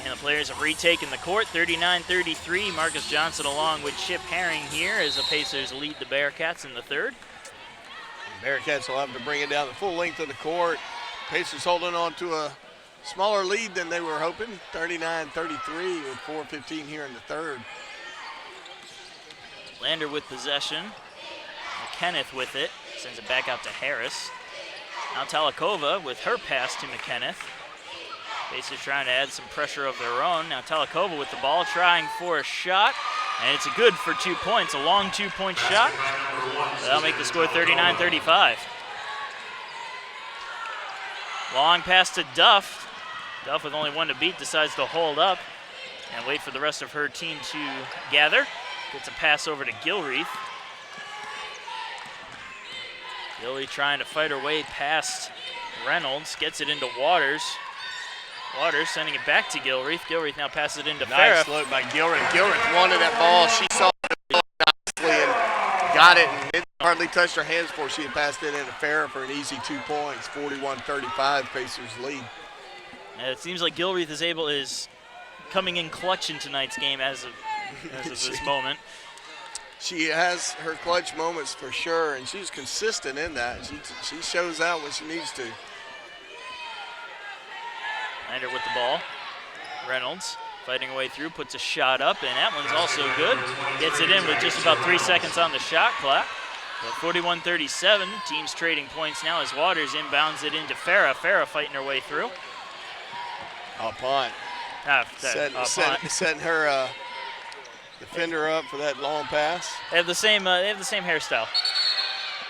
Speaker 2: And the players have retaken the court, 39-33. Marcus Johnson along with Chip Herring here as the Pacers lead the Bearcats in the third.
Speaker 3: Bearcats will have to bring it down the full length of the court. Pacers holding on to a smaller lead than they were hoping, 39-33 with 4:15 here in the third.
Speaker 2: Lander with possession. McKenneth with it, sends it back out to Harris. Now Talikova with her pass to McKenneth. Pacers trying to add some pressure of their own. Now Talikova with the ball, trying for a shot, and it's good for 2 points, a long 2-point shot. That'll make the score 39-35. Long pass to Duff. Duff with only one to beat decides to hold up and wait for the rest of her team to gather. Gets a pass over to Gilreath. Gilreath trying to fight her way past Reynolds, gets it into Waters. Waters sending it back to Gilreath. Gilreath now passes it into Farah.
Speaker 3: Nice look by Gilreath. Gilreath wanted that ball. She saw it nicely and got it, and it hardly touched her hands before she had passed it into Farah for an easy 2 points. 41-35, Pacers lead.
Speaker 2: It seems like Gilreath is coming in clutch in tonight's game as of this moment.
Speaker 3: She has her clutch moments for sure, and she's consistent in that. She shows out when she needs to.
Speaker 2: Lander with the ball. Reynolds fighting her way through, puts a shot up, and that one's also good. Gets it in with just about 3 seconds on the shot clock. 41-37, teams trading points now as Waters inbounds it into Farah. Farah fighting her way through.
Speaker 3: A punt. Setting her defender up for that long pass.
Speaker 2: They have the same hairstyle.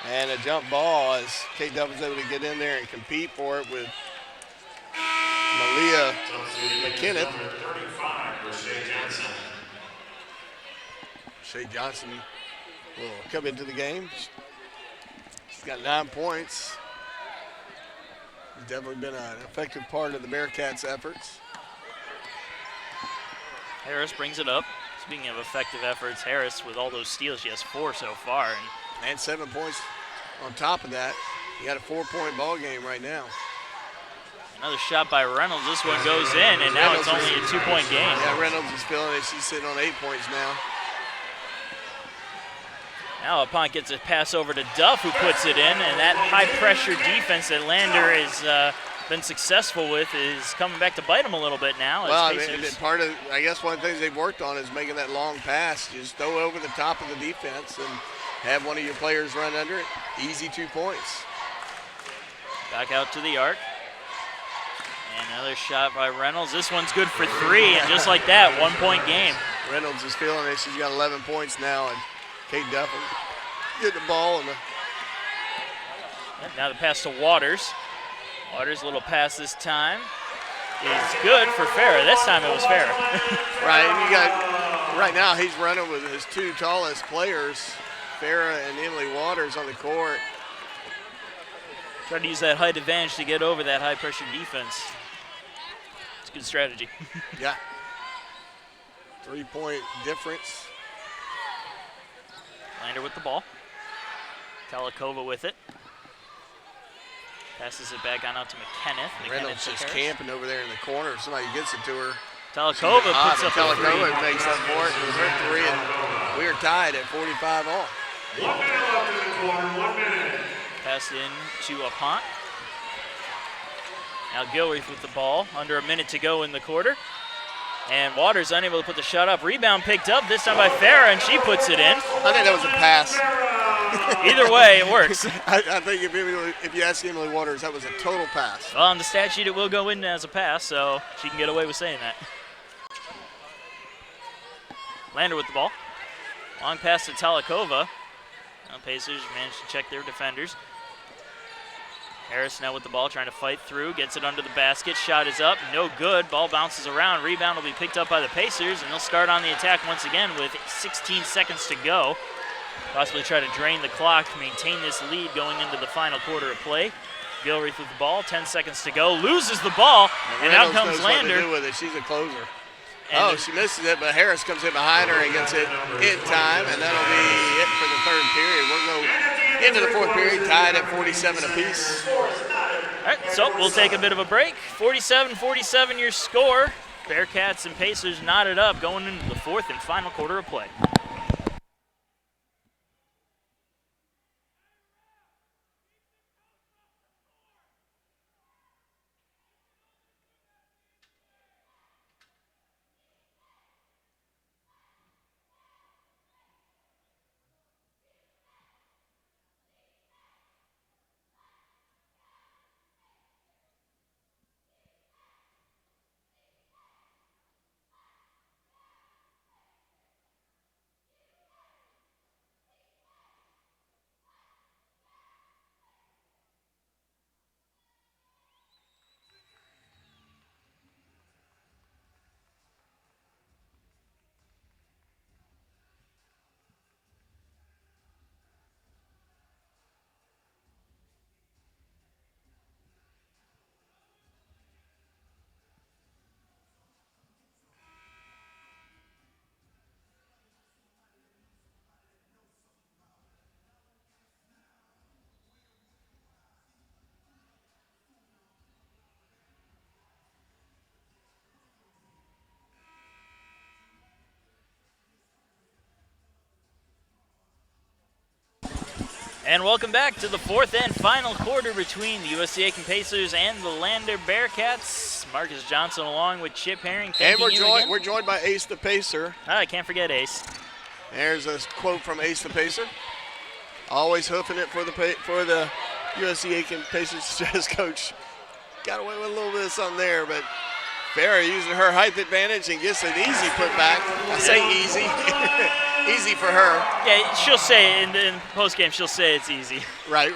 Speaker 3: And a jump ball as Kate Duff is able to get in there and compete for it with Malia McKenneth. Shea Johnson will come into the game. She's got 9 points. She's definitely been an effective part of the Bearcats' efforts.
Speaker 2: Harris brings it up. Speaking of effective efforts, Harris with all those steals, she has 4 so far.
Speaker 3: And 7 points on top of that. You got a 4-point ball game right now.
Speaker 2: Another shot by Reynolds. This one goes in, and now it's only a 2-point game.
Speaker 3: Yeah, Reynolds is feeling it. She's sitting on 8 points now.
Speaker 2: Now Apont gets a pass over to Duff, who puts it in, and that high-pressure defense that Lander has been successful with is coming back to bite him a little bit now.
Speaker 3: Well, I guess one of the things they've worked on is making that long pass. Just throw it over the top of the defense and have one of your players run under it. Easy 2 points.
Speaker 2: Back out to the arc. And another shot by Reynolds. This one's good for 3, and just like that, 1-point game.
Speaker 3: Reynolds is feeling it. She's got 11 points now, and Kate Duff get the ball.
Speaker 2: Now the pass to Waters. Waters, little pass this time. Is good for Farah. This time it was Farah.
Speaker 3: Right, and you got, right now he's running with his 2 tallest players, Farah and Emily Waters on the court.
Speaker 2: Trying to use that height advantage to get over that high-pressure defense. It's a good strategy.
Speaker 3: Yeah. 3-point difference.
Speaker 2: Lander with the ball. Talikova with it. Passes it back on out to McKenneth.
Speaker 3: Reynolds just camping over there in the corner. If somebody gets it to her.
Speaker 2: Talikova puts up a 3.
Speaker 3: Talikova makes up for it. It was her 3, and we are tied at 45 all.
Speaker 1: 1 minute left in the quarter, 1 minute.
Speaker 2: Pass in to Apont. Now Gilreath with the ball. Under a minute to go in the quarter. And Waters unable to put the shot up. Rebound picked up, this time by Farah, and she puts it in.
Speaker 3: I think that was a pass.
Speaker 2: Either way, it works.
Speaker 3: I think if you ask Emily Waters, that was a total pass.
Speaker 2: Well, on the stat sheet, it will go in as a pass, so she can get away with saying that. Lander with the ball. Long pass to Talikova. Now Pacers managed to check their defenders. Harris now with the ball, trying to fight through, gets it under the basket, shot is up, no good, ball bounces around, rebound will be picked up by the Pacers, and they'll start on the attack once again with 16 seconds to go. Possibly try to drain the clock, maintain this lead going into the final quarter of play. Gilreath with the ball, 10 seconds to go, loses the ball, and out comes Lander.
Speaker 3: What to do with it. She's a closer. Oh, she misses it, but Harris comes in behind her and gets it in time, and that'll be it for the third period. We'll go into the fourth period, tied at 47 apiece.
Speaker 2: All right, so we'll take a bit of a break. 47-47 your score. Bearcats and Pacers knotted up going into the fourth and final quarter of play. And welcome back to the fourth and final quarter between the USC Aiken Pacers and the Lander Bearcats. Marcus Johnson along with Chip Herring.
Speaker 3: And we're joined by Ace the Pacer.
Speaker 2: I can't forget Ace.
Speaker 3: There's a quote from Ace the Pacer. Always hoofing it for the USC Aiken Pacers Jazz coach. Got away with a little bit of something there, but Farrah using her height advantage and gets an easy putback. I say easy. Easy for her.
Speaker 2: Yeah, she'll say in the post-game, she'll say it's easy.
Speaker 3: Right.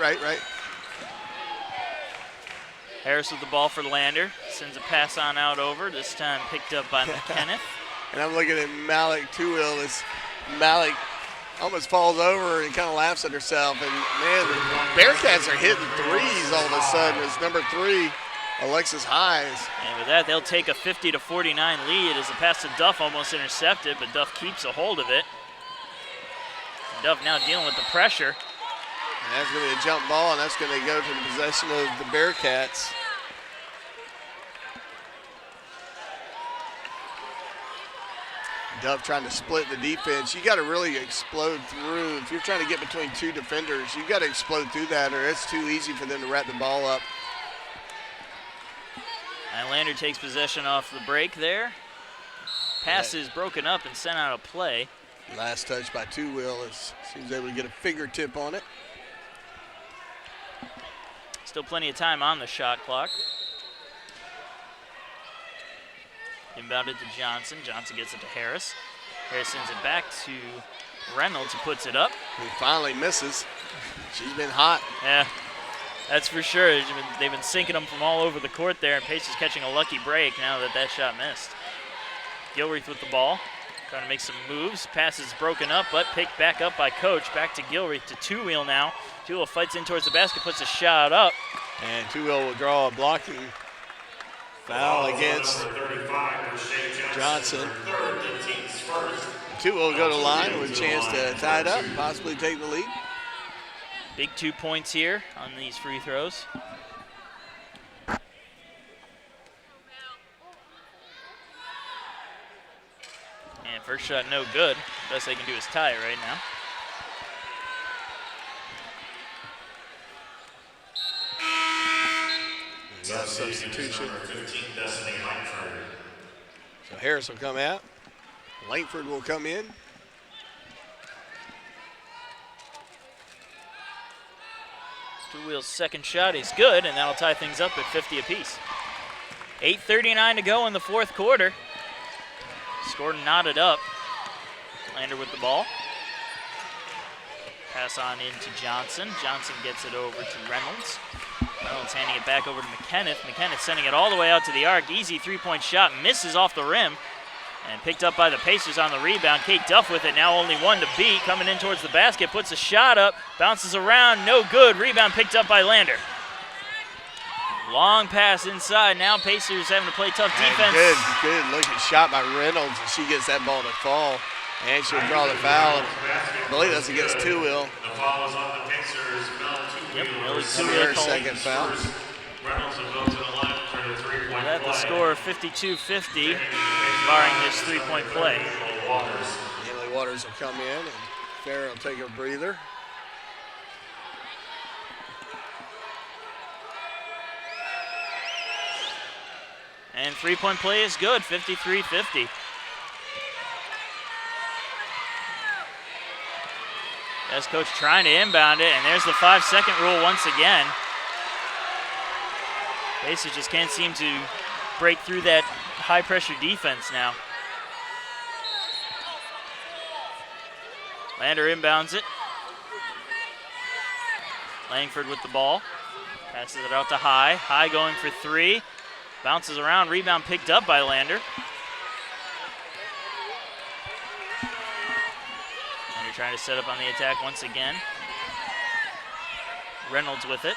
Speaker 2: Harris with the ball for Lander. Sends a pass on out over, this time picked up by McKenneth.
Speaker 3: And I'm looking at Malik Tuil as Malik almost falls over and kind of laughs at herself. And, man, the Bearcats are hitting threes all of a sudden. It's number 3, Alexis Hines.
Speaker 2: And with that, they'll take a 50-49 lead as the pass to Duff almost intercepted, but Duff keeps a hold of it. Duff now dealing with the pressure.
Speaker 3: And that's going to be a jump ball, and that's going to go to the possession of the Bearcats. Duff trying to split the defense. You got to really explode through. If you're trying to get between 2 defenders, you got to explode through that, or it's too easy for them to wrap the ball up.
Speaker 2: And Lander takes possession off the break there. Pass is broken up and sent out of play.
Speaker 3: Last touch by Tuil as he was able to get a fingertip on it.
Speaker 2: Still plenty of time on the shot clock. Inbounded to Johnson. Johnson gets it to Harris. Harris sends it back to Reynolds, who puts it up.
Speaker 3: He finally misses. She's been hot.
Speaker 2: Yeah, that's for sure. They've been sinking them from all over the court there, and Pacers catching a lucky break now that shot missed. Gilreath with the ball. Trying to make some moves. Pass is broken up, but picked back up by Coach. Back to Gilreath to Tuil now. Tuil fights in towards the basket, puts a shot up.
Speaker 3: And Tuil will draw a blocking foul against Johnson. Tuil will go to the line with a chance to tie it up, possibly take the lead.
Speaker 2: Big 2 points here on these free throws. And first shot no good. Best they can do is tie it right now.
Speaker 3: Substitution. So Harris will come out. Langford will come in.
Speaker 2: Tuil's second shot is good, and that'll tie things up at 50 apiece. 8:39 to go in the fourth quarter. Score knotted up. Lander with the ball. Pass on into Johnson. Johnson gets it over to Reynolds. Reynolds handing it back over to McKenneth. McKenneth sending it all the way out to the arc. Easy three-point shot. Misses off the rim. And picked up by the Pacers on the rebound. Kate Duff with it. Now only one to beat. Coming in towards the basket. Puts a shot up. Bounces around. No good. Rebound picked up by Lander. Long pass inside. Now Pacers having to play tough defense.
Speaker 3: And good looking shot by Reynolds, and she gets that ball to fall. And she'll draw the foul. I believe that's against Two-Wheel.
Speaker 1: The foul is on the Pacers.
Speaker 2: Yep, Millie
Speaker 3: Her
Speaker 2: Two-Wheel called.
Speaker 3: second foul.
Speaker 1: Reynolds will go to the line for the three-point
Speaker 2: At the
Speaker 1: play.
Speaker 2: score 52-50, barring this three-point play.
Speaker 3: Emily Waters will come in, and Farrah will take a breather.
Speaker 2: And three-point play is good, 53-50. As coach trying to inbound it, and there's the 5-second rule once again. Pacers just can't seem to break through that high-pressure defense now. Lander inbounds it. Langford with the ball. Passes it out to High. High going for three. Bounces around, rebound picked up by Lander. Lander trying to set up on the attack once again. Reynolds with it.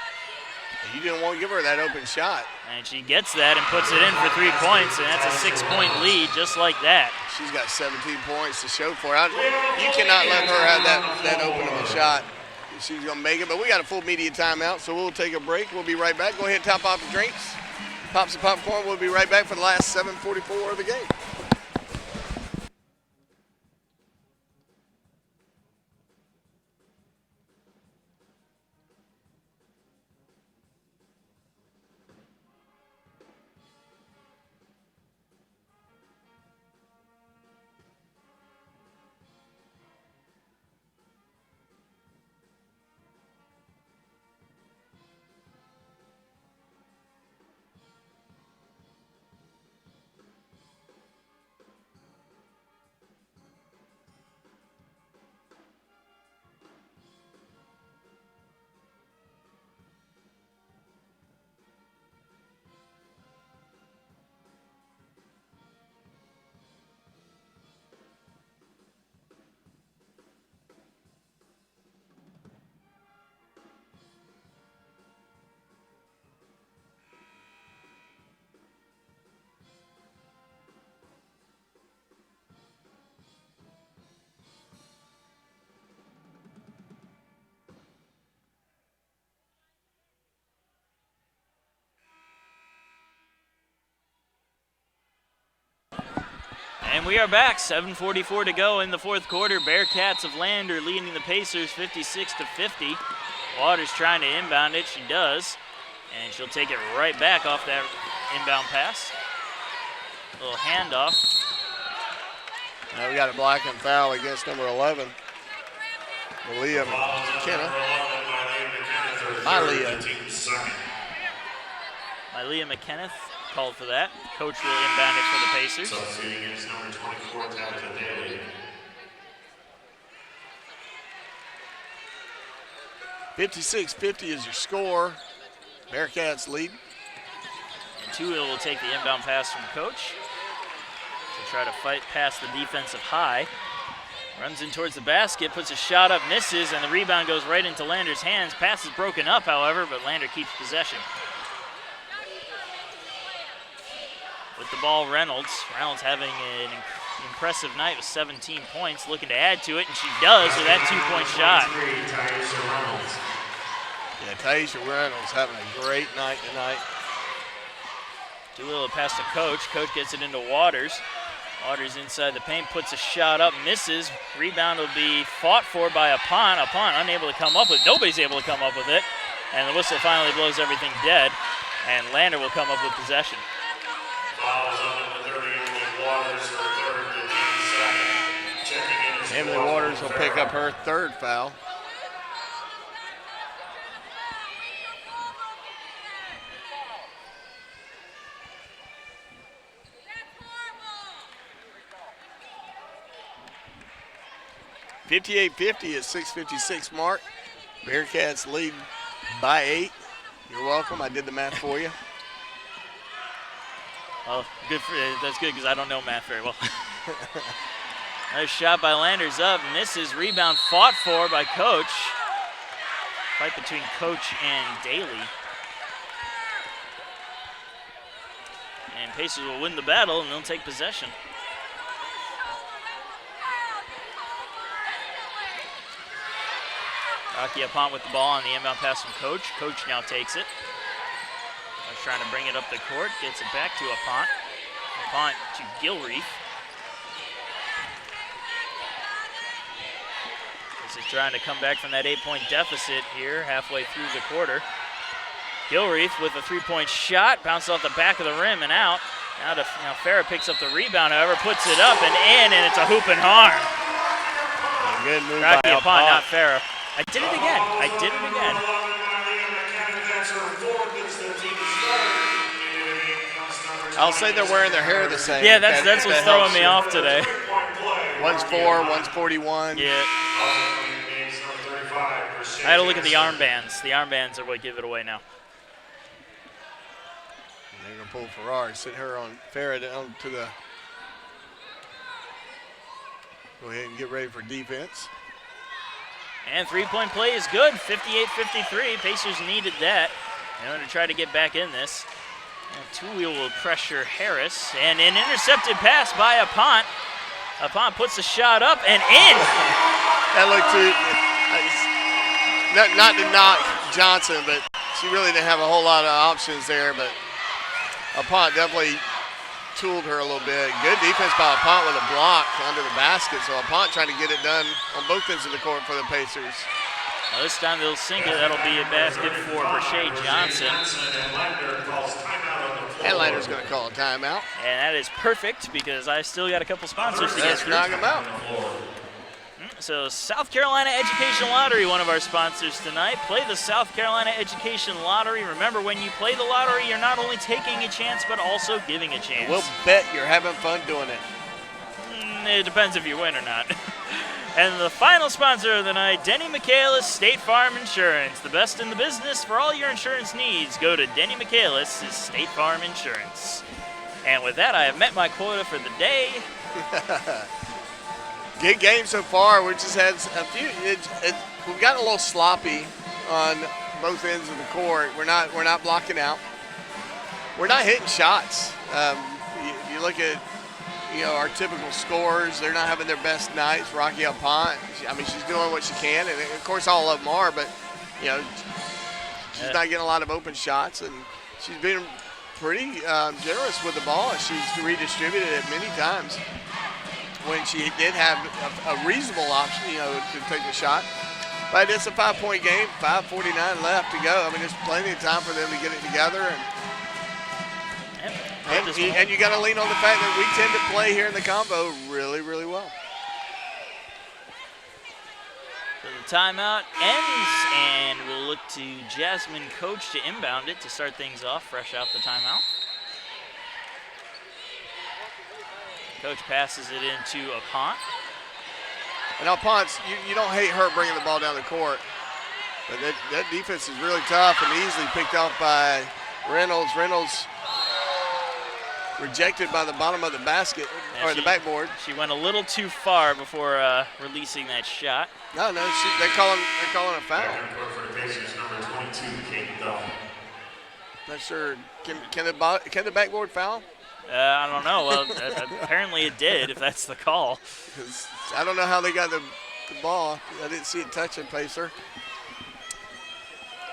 Speaker 3: You didn't want to give her that open shot.
Speaker 2: And she gets that and puts it in for 3 points, and that's a 6-point lead just like that.
Speaker 3: She's got 17 points to show for it. You cannot let her have that open of a shot. She's going to make it, but we got a full media timeout, so we'll take a break. We'll be right back. Go ahead and top off the drinks. Pop some popcorn. We'll be right back for the last 7:44 of the game.
Speaker 2: And we are back, 7:44 to go in the fourth quarter. Bearcats of Lander leading the Pacers 56-50. Waters trying to inbound it, she does. And she'll take it right back off that inbound pass. A little handoff.
Speaker 3: Now we got a blocking foul against number 11. Malia McKenna.
Speaker 2: Malia McKenneth called for that. Coach will inbound it for the Pacers.
Speaker 1: Substituting in is number 24, Tabitha Daly.
Speaker 3: 56-50 is your score. Bearcats lead.
Speaker 2: And Two-Wheel will take the inbound pass from Coach to try to fight past the defensive High. Runs in towards the basket, puts a shot up, misses, and the rebound goes right into Lander's hands. Pass is broken up, however, but Lander keeps possession. With the ball, Reynolds. Reynolds having an impressive night with 17 points, looking to add to it, and she does with that 2-point shot.
Speaker 3: Yeah, Taisha Reynolds having a great night tonight.
Speaker 2: Two-Wheel pass to Coach. Coach gets it into Waters. Waters inside the paint, puts a shot up, misses. Rebound will be fought for by Apon. Apon unable to come up with it. Nobody's able to come up with it. And the whistle finally blows everything dead. And Lander will come up with possession.
Speaker 1: Fouls on number 30, Emily Waters, her third, the team's second. Checking in is
Speaker 3: Emily Waters will pick up her third foul. .58-50 is 6:56 mark. Bearcats lead by 8. You're welcome. I did the math for you.
Speaker 2: Oh, good that's good because I don't know math very well. Nice shot by Landers up, misses. Rebound fought for by Coach. Fight between Coach and Daly. Pacers will win the battle, and they'll take possession. Rocky Apont with the ball on the inbound pass from Coach. Coach now takes it. Trying to bring it up the court, gets it back to Apont. Apont to Gilreath. This is trying to come back from that 8-point deficit here halfway through the quarter. Gilreath with a 3-point shot, bounces off the back of the rim and out. Now Farah picks up the rebound, however, puts it up and in, and it's a hoop and harm.
Speaker 3: Good move
Speaker 2: Rocky
Speaker 3: by
Speaker 2: Apont,
Speaker 3: Apont.
Speaker 2: not Farah. I did it again. I did it again.
Speaker 3: I'll say they're wearing their hair the same.
Speaker 2: Yeah, that's what's throwing me off today.
Speaker 3: One's 4, one's 41.
Speaker 2: Yeah. I had to look at the armbands. The armbands are what give it away now.
Speaker 3: They're going to pull Ferrari, sit her on Farah down to the. Go ahead and get ready for defense.
Speaker 2: And 3-point play is good, 58-53. Pacers needed that in order to try to get back in this. And Two-Wheel will pressure Harris, and an intercepted pass by Apont. Apont puts a shot up and in.
Speaker 3: That looked too, not to knock Johnson, but she really didn't have a whole lot of options there, but Apont definitely tooled her a little bit. Good defense by Apont with a block under the basket, so Apont trying to get it done on both ends of the court for the Pacers.
Speaker 2: Now this time they'll sink it. That'll be a basket for Brashay Johnson.
Speaker 3: Headliner's going to call a timeout.
Speaker 2: And that is perfect because I still got a couple sponsors to get
Speaker 3: Let's
Speaker 2: through.
Speaker 3: knock them out.
Speaker 2: So South Carolina Education Lottery, one of our sponsors tonight. Play the South Carolina Education Lottery. Remember, when you play the lottery, you're not only taking a chance, but also giving a chance.
Speaker 3: We'll bet you're having fun doing it.
Speaker 2: It depends if you win or not. And the final sponsor of the night, Denny Michaelis State Farm Insurance. The best in the business for all your insurance needs. Go to Denny Michaelis' State Farm Insurance. And with that, I have met my quota for the day.
Speaker 3: Good game so far. We just had a few. We've gotten a little sloppy on both ends of the court. We're not blocking out. We're not hitting shots. You look at our typical scores. They're not having their best nights. Rocky Apont. I mean, she's doing what she can, and of course all of them are. But she's not getting a lot of open shots, and she's been pretty generous with the ball. She's redistributed it many times when she did have a reasonable option, to take the shot. But it's a 5-point game, 5:49 left to go. I mean, there's plenty of time for them to get it together. And you got to lean on the fact that we tend to play here in the combo really, really well.
Speaker 2: So the timeout ends, and we'll look to Jasmine Coach to inbound it to start things off, fresh out the timeout. Coach passes it into Apont.
Speaker 3: And Apont, you don't hate her bringing the ball down the court. But that defense is really tough and easily picked off by Reynolds. Reynolds rejected by the bottom of the basket, or the backboard.
Speaker 2: She went a little too far before releasing that shot.
Speaker 3: No, they're calling a foul.
Speaker 1: For the Pacers, number 22, Kate Duff.
Speaker 3: Not sure. Can the backboard foul?
Speaker 2: I don't know. Well, apparently it did, if that's the call.
Speaker 3: I don't know how they got the ball. I didn't see it touching Pacer.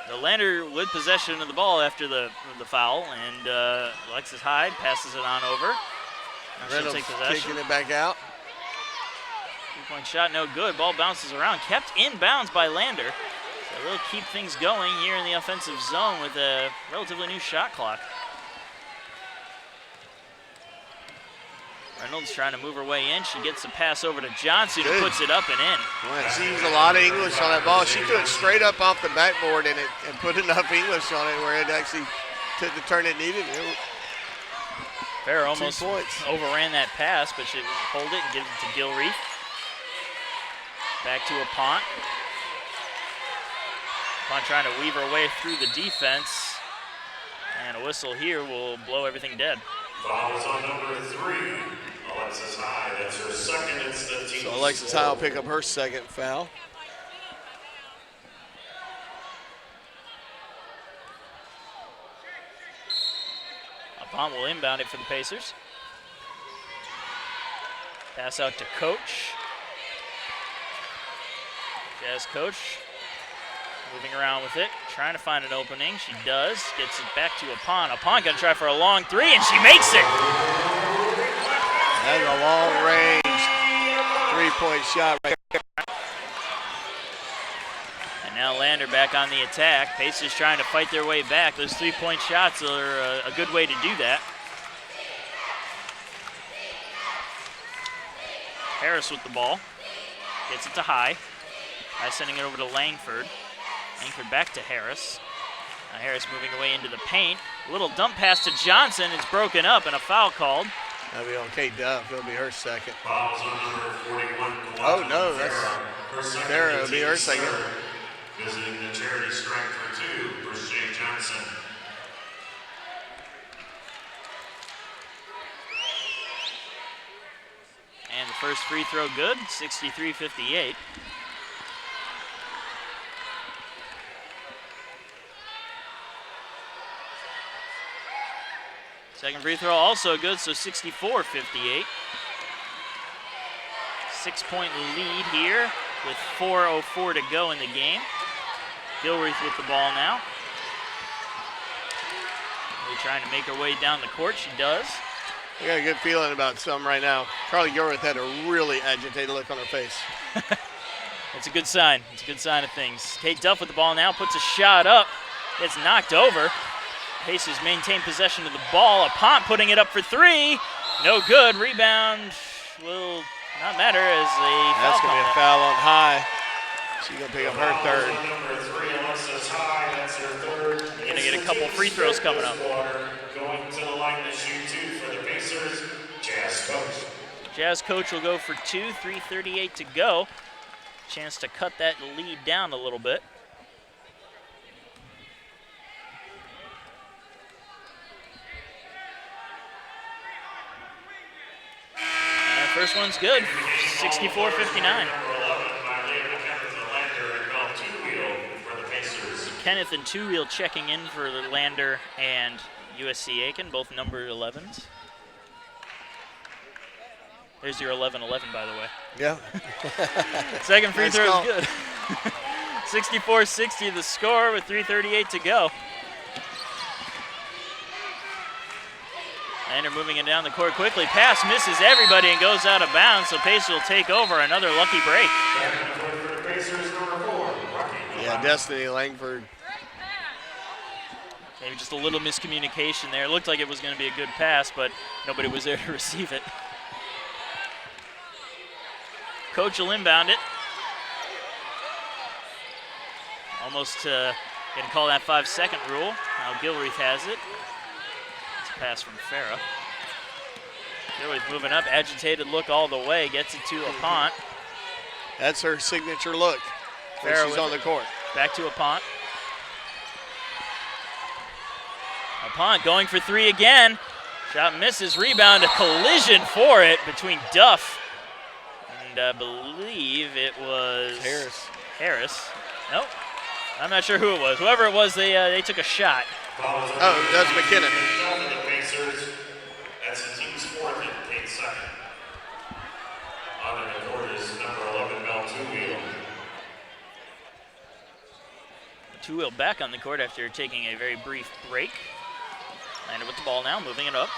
Speaker 2: The Lander with possession of the ball after the foul, and Alexis Hyde passes it on over. Now she'll take possession.
Speaker 3: Kicking it back out.
Speaker 2: 3-point shot, no good. Ball bounces around, kept in bounds by Lander. So they'll keep things going here in the offensive zone with a relatively new shot clock. Reynolds trying to move her way in. She gets the pass over to Johnson, who puts it up and in.
Speaker 3: Well, she used a lot of English on that ball. She threw it straight up off the backboard and put enough English on it where it actually took the turn it needed.
Speaker 2: Farah almost overran that pass, but she hold it and gives it to Gilreath. Back to Apont. Apont trying to weave her way through the defense. And a whistle here will blow everything dead.
Speaker 1: Fouls on number 3, Alexis Hyde. That's her second. It's the team.
Speaker 3: So Alexis Hyde will pick up her second foul.
Speaker 2: Pont will inbound it for the Pacers. Pass out to Coach. Jazz Coach moving around with it, trying to find an opening. She does. Gets it back to Pont. Pont gonna try for a long three, and she makes it.
Speaker 3: That's a long-range three-point shot right there.
Speaker 2: And now Lander back on the attack. Pacers trying to fight their way back. Those three-point shots are a good way to do that. Harris with the ball. Gets it to High. High sending it over to Langford. Langford back to Harris. Now Harris moving away into the paint. A little dump pass to Johnson. It's broken up and a foul called.
Speaker 3: That'll be on Kate Duff. It'll be her second.
Speaker 1: Fouls on number 41.
Speaker 3: Oh, no, that's Farrah. It'll be her second.
Speaker 1: Visiting the charity strike for two for Shea Johnson.
Speaker 2: And the first free throw good, 63-58. Second free throw also good, so 64-58. 6-point lead here with 4:04 to go in the game. Gilreath with the ball now. Really trying to make her way down the court. She does.
Speaker 3: I got a good feeling about something right now. Carly Gilreath had a really agitated look on her face.
Speaker 2: It's a good sign. It's a good sign of things. Kate Duff with the ball now, puts a shot up. It's knocked over. Pacers maintain possession of the ball. Pont putting it up for three. No good. Rebound will not matter as a foul.
Speaker 3: That's going to be a foul on High. She's going to pick up her third.
Speaker 1: Number 3, Alexis High. That's her third.
Speaker 2: Going to get a couple free throws coming up.
Speaker 1: Going to the line to shoot two for the Pacers. Jazz Coach.
Speaker 2: Jazz Coach will go for two. 3:38 to go. Chance to cut that lead down a little bit. And first one's good. 64-59. Kenneth and Two-Wheel checking in for the Lander and USC Aiken, both number 11s. There's your 11-11, by the way.
Speaker 3: Yeah.
Speaker 2: Second free
Speaker 3: Nice
Speaker 2: throw
Speaker 3: call.
Speaker 2: is good. 64-60 the score with 3:38 to go. Lander moving it down the court quickly. Pass misses everybody and goes out of bounds, so Pacers will take over. Another lucky break.
Speaker 3: Yeah, Destiny Langford.
Speaker 2: Maybe just a little miscommunication there. It looked like it was going to be a good pass, but nobody was there to receive it. Coach will inbound it. Almost going to call that 5-second rule. Now Gilreath has it. It's a pass from Farrah. Gilreath moving up, agitated look all the way, gets it to Pont.
Speaker 3: That's her signature look when
Speaker 2: Farrah
Speaker 3: she's
Speaker 2: with
Speaker 3: on the
Speaker 2: it.
Speaker 3: court.
Speaker 2: Back to Pont. Pont going for three again. Shot misses, rebound, a collision for it between Duff and I believe it was Harris. Nope. I'm not sure who it was. Whoever it was, they took a shot.
Speaker 3: Oh, that's McKinnon.
Speaker 1: That's the team's fourth and Kate's second. On the court is number 11, Mel Two-Wheel.
Speaker 2: Two-Wheel back on the court after taking a very brief break. Lander with the ball now, moving it up.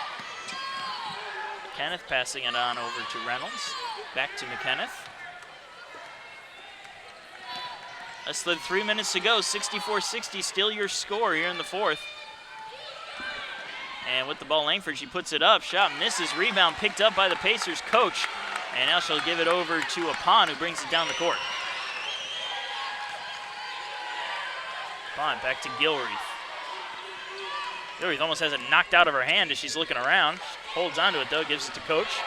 Speaker 2: Kenneth passing it on over to Reynolds. Back to McKenneth. Less than 3 minutes to go. 64-60, still your score here in the fourth. And with the ball, Langford, she puts it up. Shot misses, rebound picked up by the Pacers coach. And now she'll give it over to Pont, who brings it down the court. Pont back to Gilreath. Gilreath almost has it knocked out of her hand as she's looking around. She holds onto it though, gives it to Coach.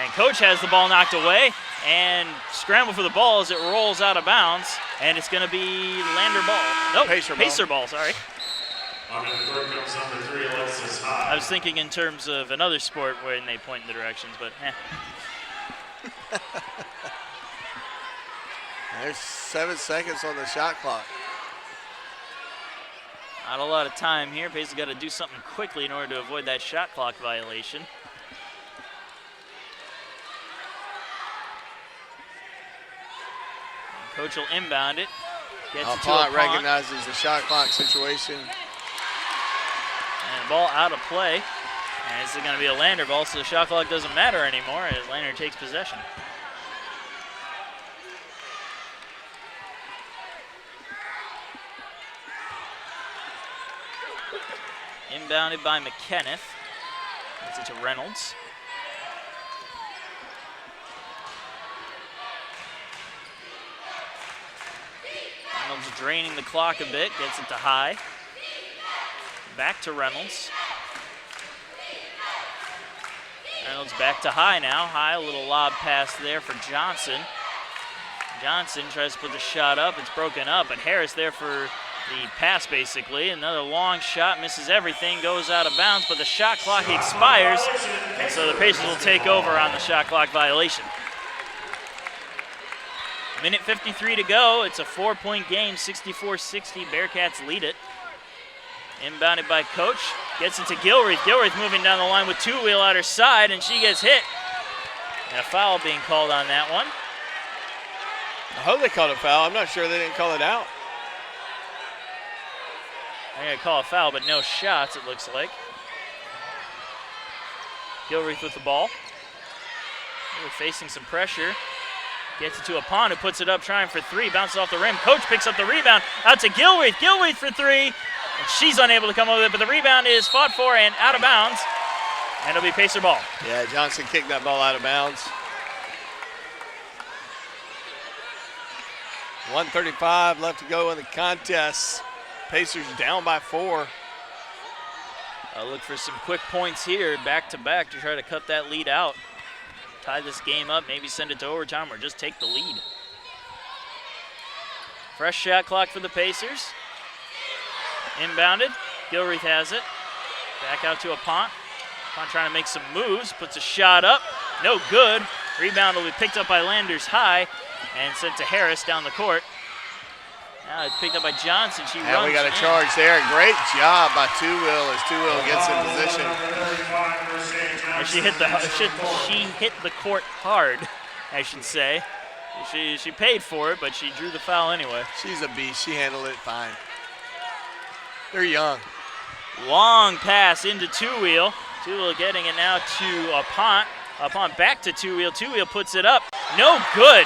Speaker 2: And Coach has the ball knocked away and scramble for the ball as it rolls out of bounds. And it's going to be Lander ball. Nope, Pacer ball, sorry.
Speaker 1: On the court comes number 3, Alexis High.
Speaker 2: I was thinking in terms of another sport when they point in the directions, but
Speaker 3: There's 7 seconds on the shot clock.
Speaker 2: Not a lot of time here. Pacers got to do something quickly in order to avoid that shot clock violation. And coach will inbound it. Gets it to
Speaker 3: Pont
Speaker 2: Pont.
Speaker 3: recognizes the shot clock situation.
Speaker 2: And ball out of play. And this is going to be a Lander ball, so the shot clock doesn't matter anymore as Lander takes possession. Inbounded by McKenneth. Gets it to Reynolds. Reynolds draining the clock a bit, gets it to High. Back to Reynolds. Reynolds back to High now. High, a little lob pass there for Johnson. Johnson tries to put the shot up. It's broken up, but Harris there for the pass basically. Another long shot, misses everything, goes out of bounds, but the shot clock expires, and so the Pacers will take over on the shot clock violation. Minute 53 to go. It's a 4-point game, 64-60. Bearcats lead it. Inbounded by Coach. Gets it to Gilreath. Gilreath moving down the line with two-wheel out her side, and she gets hit. And a foul being called on that one.
Speaker 3: I hope they called a foul. I'm not sure they didn't call it out.
Speaker 2: They're going to call a foul, but no shots, it looks like. Gilreath with the ball. They're facing some pressure. Gets it to a Pond, who puts it up, trying for three. Bounces off the rim. Coach picks up the rebound. Out to Gilreath. Gilreath for three. And she's unable to come over it, but the rebound is fought for and out of bounds. And it'll be Pacer ball.
Speaker 3: Yeah, Johnson kicked that ball out of bounds. 1:35 left to go in the contest. Pacers down by 4.
Speaker 2: Look for some quick points here, back-to-back, to try to cut that lead out. Tie this game up, maybe send it to overtime, or just take the lead. Fresh shot clock for the Pacers. Inbounded. Gilreath has it. Back out to a Pont. Pont trying to make some moves, puts a shot up. No good. Rebound will be picked up by Landers High and sent to Harris down the court. Now it's picked up by Johnson. She runs
Speaker 3: And we got a
Speaker 2: in.
Speaker 3: charge there. Great job by Two-Wheel as Two-Wheel gets in position.
Speaker 2: And she hit the court hard, I should say. She paid for it, but she drew the foul anyway.
Speaker 3: She's a beast. She handled it fine. They're young.
Speaker 2: Long pass into Two-Wheel. Two-Wheel getting it now to a Pont. A Pont back to Two-Wheel. Two-Wheel puts it up. No good.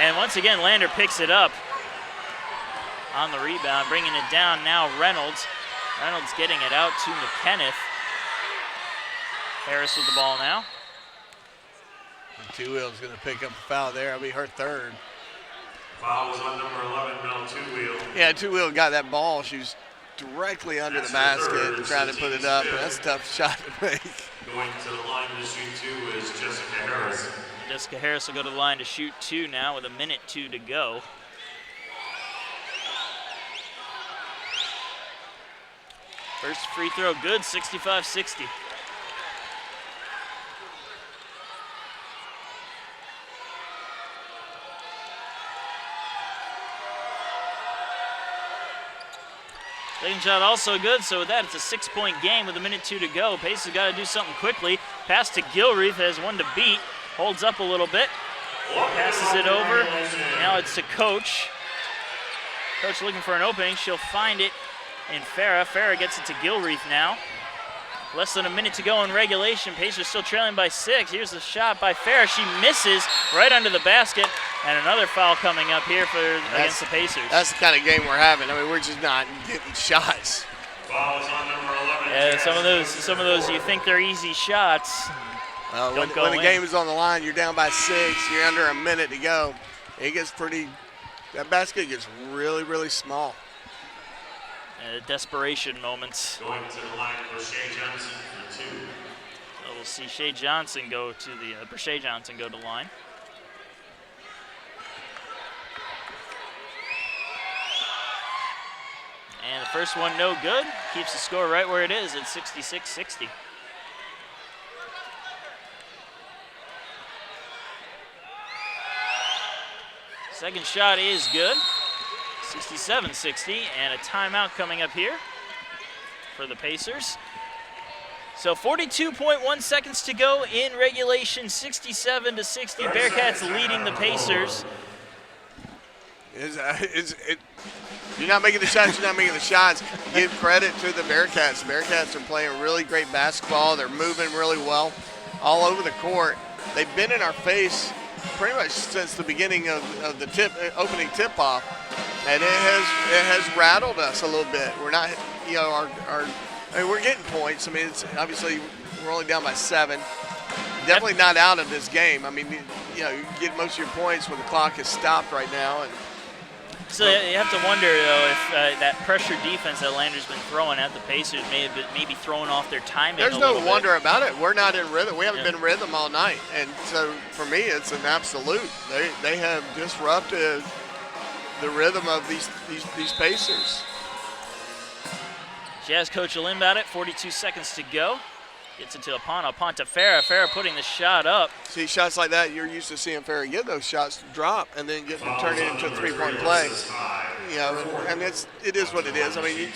Speaker 2: And once again, Lander picks it up on the rebound, bringing it down now Reynolds. Reynolds getting it out to McKenneth. Harris with the ball now.
Speaker 3: Two-Wheel's going to pick up a foul there. That'll be her third.
Speaker 1: Foul was on number 11, Mel Two-Wheel.
Speaker 3: Yeah, Two-Wheel got that ball. She was directly under the basket and trying to put it up. That's a tough shot to make.
Speaker 1: Going to the line to shoot two is Jessica Harris.
Speaker 2: Jessica Harris will go to the line to shoot two now with 1:02 to go. First free throw good, 65-60. Second shot also good, so with that, it's a 6-point game with 1:02 to go. Pace has got to do something quickly. Pass to Gilreath, has one to beat. Holds up a little bit. Passes it over. Now it's to Coach. Coach looking for an opening. She'll find it in Farah. Farah gets it to Gilreath now. Less than a minute to go in regulation. Pacers still trailing by 6. Here's the shot by Farah. She misses right under the basket. And another foul coming up here against the Pacers.
Speaker 3: That's the kind of game we're having. I mean, we're just not getting shots.
Speaker 1: Foul is on number 11.
Speaker 2: Yeah, some of those you think they're easy shots.
Speaker 3: When
Speaker 2: Don't go
Speaker 3: the
Speaker 2: in.
Speaker 3: game is on the line, you're down by 6. You're under a minute to go. It gets pretty. That basket gets really, really small.
Speaker 2: Desperation moments.
Speaker 1: Going to the line for Shea Johnson for 2.
Speaker 2: So we'll see Shea Johnson go to the Brashay Johnson go to line. And the first one no good. Keeps the score right where it is at 66-60. Second shot is good. 67-60, and a timeout coming up here for the Pacers. So 42.1 seconds to go in regulation, 67-60. Bearcats leading the Pacers.
Speaker 3: You're not making the shots, you're not making the shots. Give credit to the Bearcats. The Bearcats are playing really great basketball. They're moving really well all over the court. They've been in our face pretty much since the beginning of the opening tip-off, and it has rattled us a little bit. We're not, you know, I mean, we're getting points. I mean, it's obviously we're only down by 7. Definitely not out of this game. I mean, you know, you get most of your points when the clock is stopped right now. And
Speaker 2: so you have to wonder, though, if that pressure defense that Lander's been throwing at the Pacers may have been maybe throwing off their timing.
Speaker 3: There's no wonder about it. We're not in rhythm. We haven't been in rhythm all night, and so for me, it's an absolute. They have disrupted the rhythm of these Pacers.
Speaker 2: Jazz coach will inbound it. 42 seconds to go. Gets it to Aponte Farah. Farah putting the shot up.
Speaker 3: See, shots like that, you're used to seeing Farah get those shots drop and then turn it into a three-point play. You know, and it is what it is. I mean,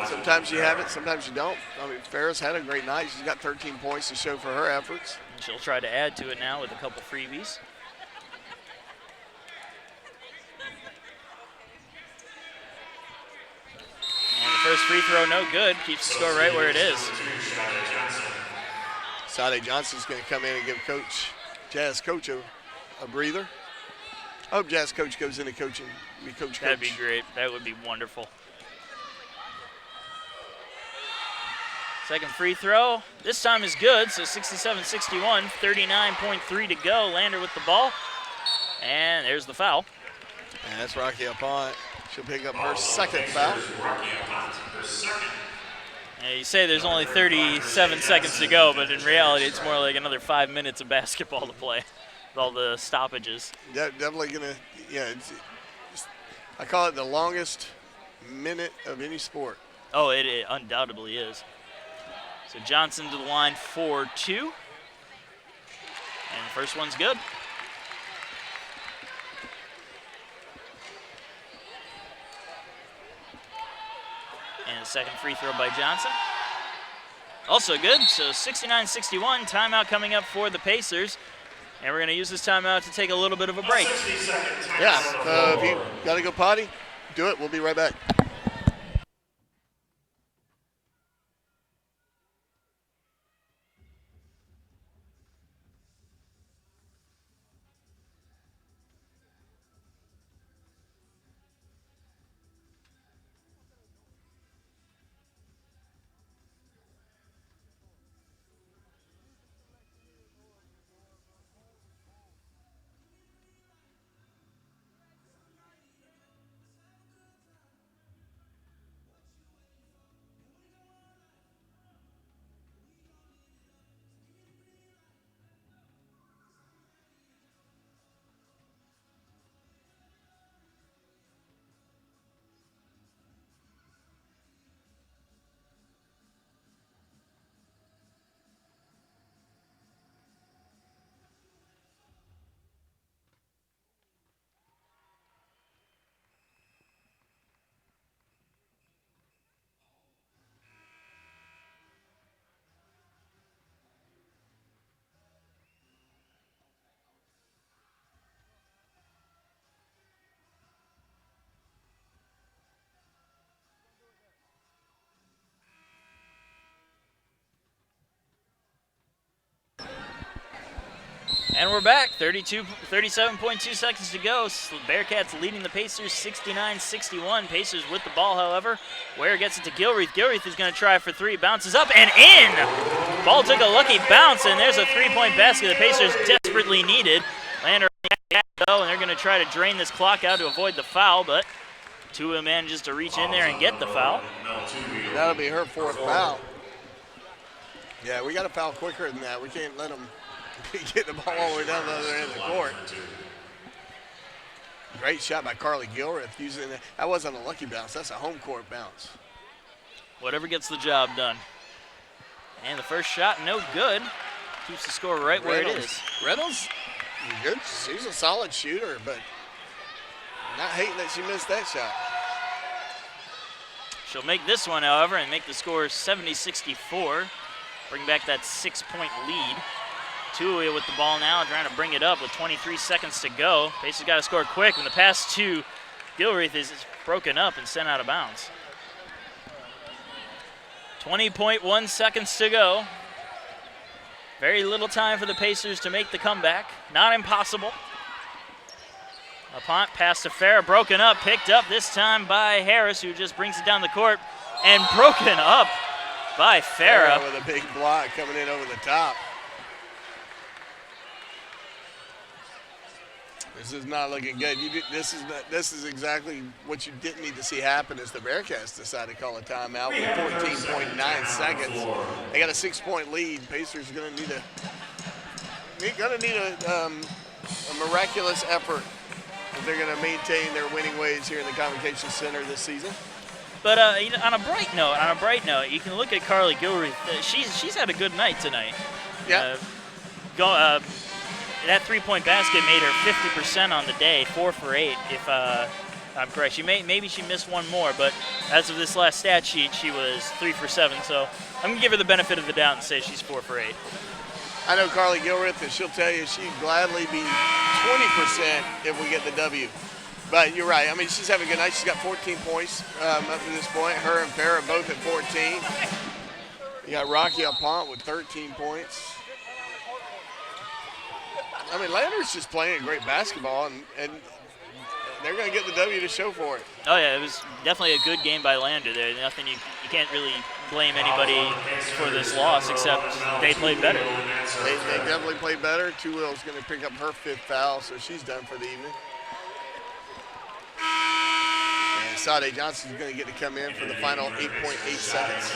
Speaker 3: sometimes you have it, sometimes you don't. I mean, Farah's had a great night. She's got 13 points to show for her efforts.
Speaker 2: And she'll try to add to it now with a couple freebies. And the first free throw, no good. Keeps the score right where it is.
Speaker 3: Sade Johnson's going to come in and give Jazz coach a breather. I hope Jazz coach goes into coaching.
Speaker 2: That'd be great. That would be wonderful. Second free throw. This time is good, so 67-61, 39.3 to go. Lander with the ball. And there's the foul.
Speaker 3: And that's Rocky Aponte. She'll pick up her second foul.
Speaker 2: And you say there's only 37 seconds to go, but in reality, it's more like another 5 minutes of basketball to play with all the stoppages.
Speaker 3: Definitely going to, yeah, I call it the longest minute of any sport.
Speaker 2: Oh, it undoubtedly is. So Johnson to the line for 2. And the first one's good. And the second free throw by Johnson. Also good, so 69-61, timeout coming up for the Pacers. And we're going to use this timeout to take a little bit of a break.
Speaker 3: Yeah, if you got to go potty, do it. We'll be right back.
Speaker 2: And we're back, 37.2 seconds to go. Bearcats leading the Pacers 69-61. Pacers with the ball, however. Ware gets it to Gilreath. Gilreath is going to try for 3, bounces up and in! Ball took a lucky bounce, and there's a 3-point basket the Pacers desperately needed. Lander though, and they're going to try to drain this clock out to avoid the foul, but Tua manages to reach in there and get the foul.
Speaker 3: That'll be her 4th foul. Yeah, we got to foul quicker than that. We can't let them get the ball all the way down the other end of the court. Great shot by Carly Gilreath using that. That wasn't a lucky bounce. That's a home court bounce.
Speaker 2: Whatever gets the job done. And the first shot, no good. Keeps the score right where it is.
Speaker 3: Reynolds, good. She's a solid shooter, but not hating that she missed that shot.
Speaker 2: She'll make this one, however, and make the score 70-64. Bring back that 6-point lead. Tui with the ball now, trying to bring it up with 23 seconds to go. Pacers got to score quick when the pass to Gilreath is broken up and sent out of bounds. 20.1 seconds to go. Very little time for the Pacers to make the comeback. Not impossible. A punt pass to Farah, broken up, picked up this time by Harris, who just brings it down the court, and broken up by Farah.
Speaker 3: With a big block coming in over the top. This is not looking good. This is exactly what you didn't need to see happen as the Bearcats decided to call a timeout with 14.9 seconds. They got a 6-point lead. Pacers are going to need a miraculous effort if they're going to maintain their winning ways here in the Convocation Center this season.
Speaker 2: But on a bright note, you can look at Carly Gilreath. She's had a good night tonight.
Speaker 3: Yeah.
Speaker 2: That 3-point basket made her 50% on the day, 4 for 8, if I'm correct. Maybe she missed one more, but as of this last stat sheet, she was 3 for 7. So I'm gonna give her the benefit of the doubt and say she's 4 for 8.
Speaker 3: I know Carly Gilreath, and she'll tell you she'd gladly be 20% if we get the W. But you're right. I mean, she's having a good night. She's got 14 points up to this point. Her and Farah both at 14. You got Rocky Apont with 13 points. I mean, Lander's just playing great basketball, and they're going to get the W to show for it.
Speaker 2: Oh, yeah, it was definitely a good game by Lander there. Nothing you can't really blame anybody for this loss except they played better.
Speaker 3: They definitely played better. Tuwill's going to pick up her 5th foul, so she's done for the evening. And Sade Johnson's going to get to come in for the final 8.8 seconds.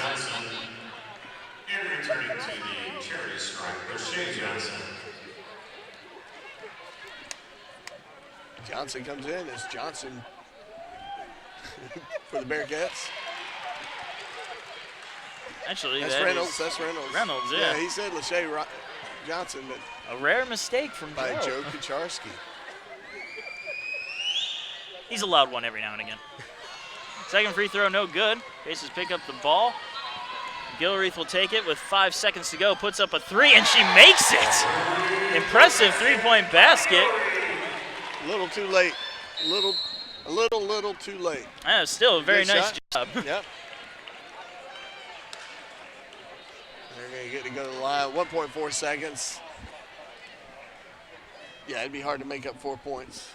Speaker 1: And returning to the charity stripe, Rochelle Johnson.
Speaker 3: Johnson comes in as Johnson for the Bearcats.
Speaker 2: Actually,
Speaker 3: that's Reynolds. That's Reynolds.
Speaker 2: Reynolds, yeah.
Speaker 3: Yeah, he said Lachey Johnson, but
Speaker 2: a rare mistake from
Speaker 3: by Joe Kucharski.
Speaker 2: He's allowed one every now and again. Second free throw, no good. Pacers pick up the ball. Gilreath will take it with 5 seconds to go. Puts up a 3, and she makes it. Impressive 3-point basket.
Speaker 3: A little too late. A little too late.
Speaker 2: Still a very
Speaker 3: Good
Speaker 2: nice
Speaker 3: shot.
Speaker 2: job.
Speaker 3: Yep. They're going to get to go to the line. 1.4 seconds. Yeah, it'd be hard to make up 4 points.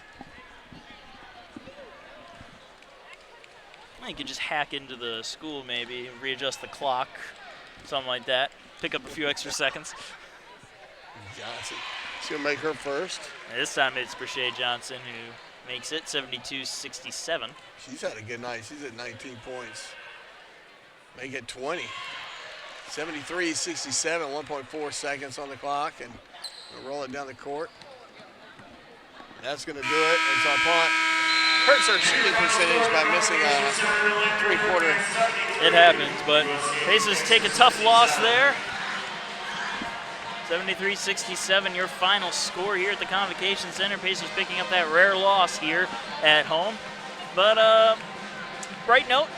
Speaker 2: You could just hack into the school maybe, readjust the clock, something like that. Pick up a few extra seconds.
Speaker 3: Johnson. She's going to make her first.
Speaker 2: And this time it's Brashay Johnson who makes it 72-67.
Speaker 3: She's had a good night. She's at 19 points. Make it 20. 73-67, 1.4 seconds on the clock, and we'll roll it down the court. That's going to do it. It's our punt. Hurts her shooting percentage by missing a 3-quarter.
Speaker 2: It happens, but Pacers take a tough loss there. 73-67, your final score here at the Convocation Center. Pacers picking up that rare loss here at home. But bright note,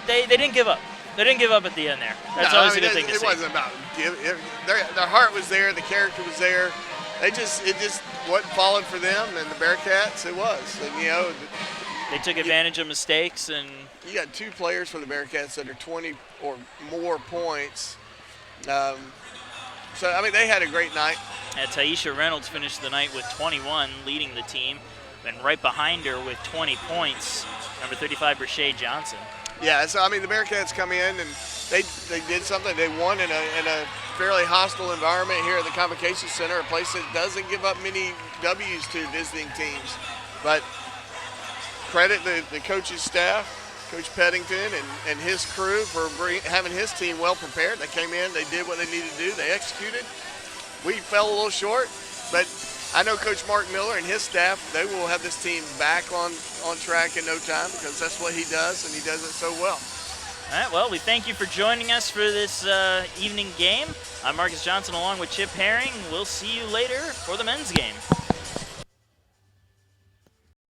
Speaker 2: they didn't give up. They didn't give up at the end there. That's always a good thing to see.
Speaker 3: It wasn't about give. Their heart was there. The character was there. It just wasn't falling for them, and the Bearcats, it was. And,
Speaker 2: they took advantage of mistakes, and
Speaker 3: you got 2 players for the Bearcats that are 20 or more points. So, I mean, they had a great night.
Speaker 2: Taisha Reynolds finished the night with 21, leading the team. And right behind her with 20 points, number 35, Brashay Johnson.
Speaker 3: Yeah, so, I mean, the Bearcats come in, and they did something. They won in a fairly hostile environment here at the Convocation Center, a place that doesn't give up many W's to visiting teams. But credit the coach's staff, Coach Peddington and his crew for having his team well prepared. They came in, they did what they needed to do, they executed. We fell a little short, but I know Coach Mark Miller and his staff, they will have this team back on track in no time because that's what he does, and he does it so well.
Speaker 2: All right, well, we thank you for joining us for this evening game. I'm Marcus Johnson along with Chip Herring. We'll see you later for the men's game.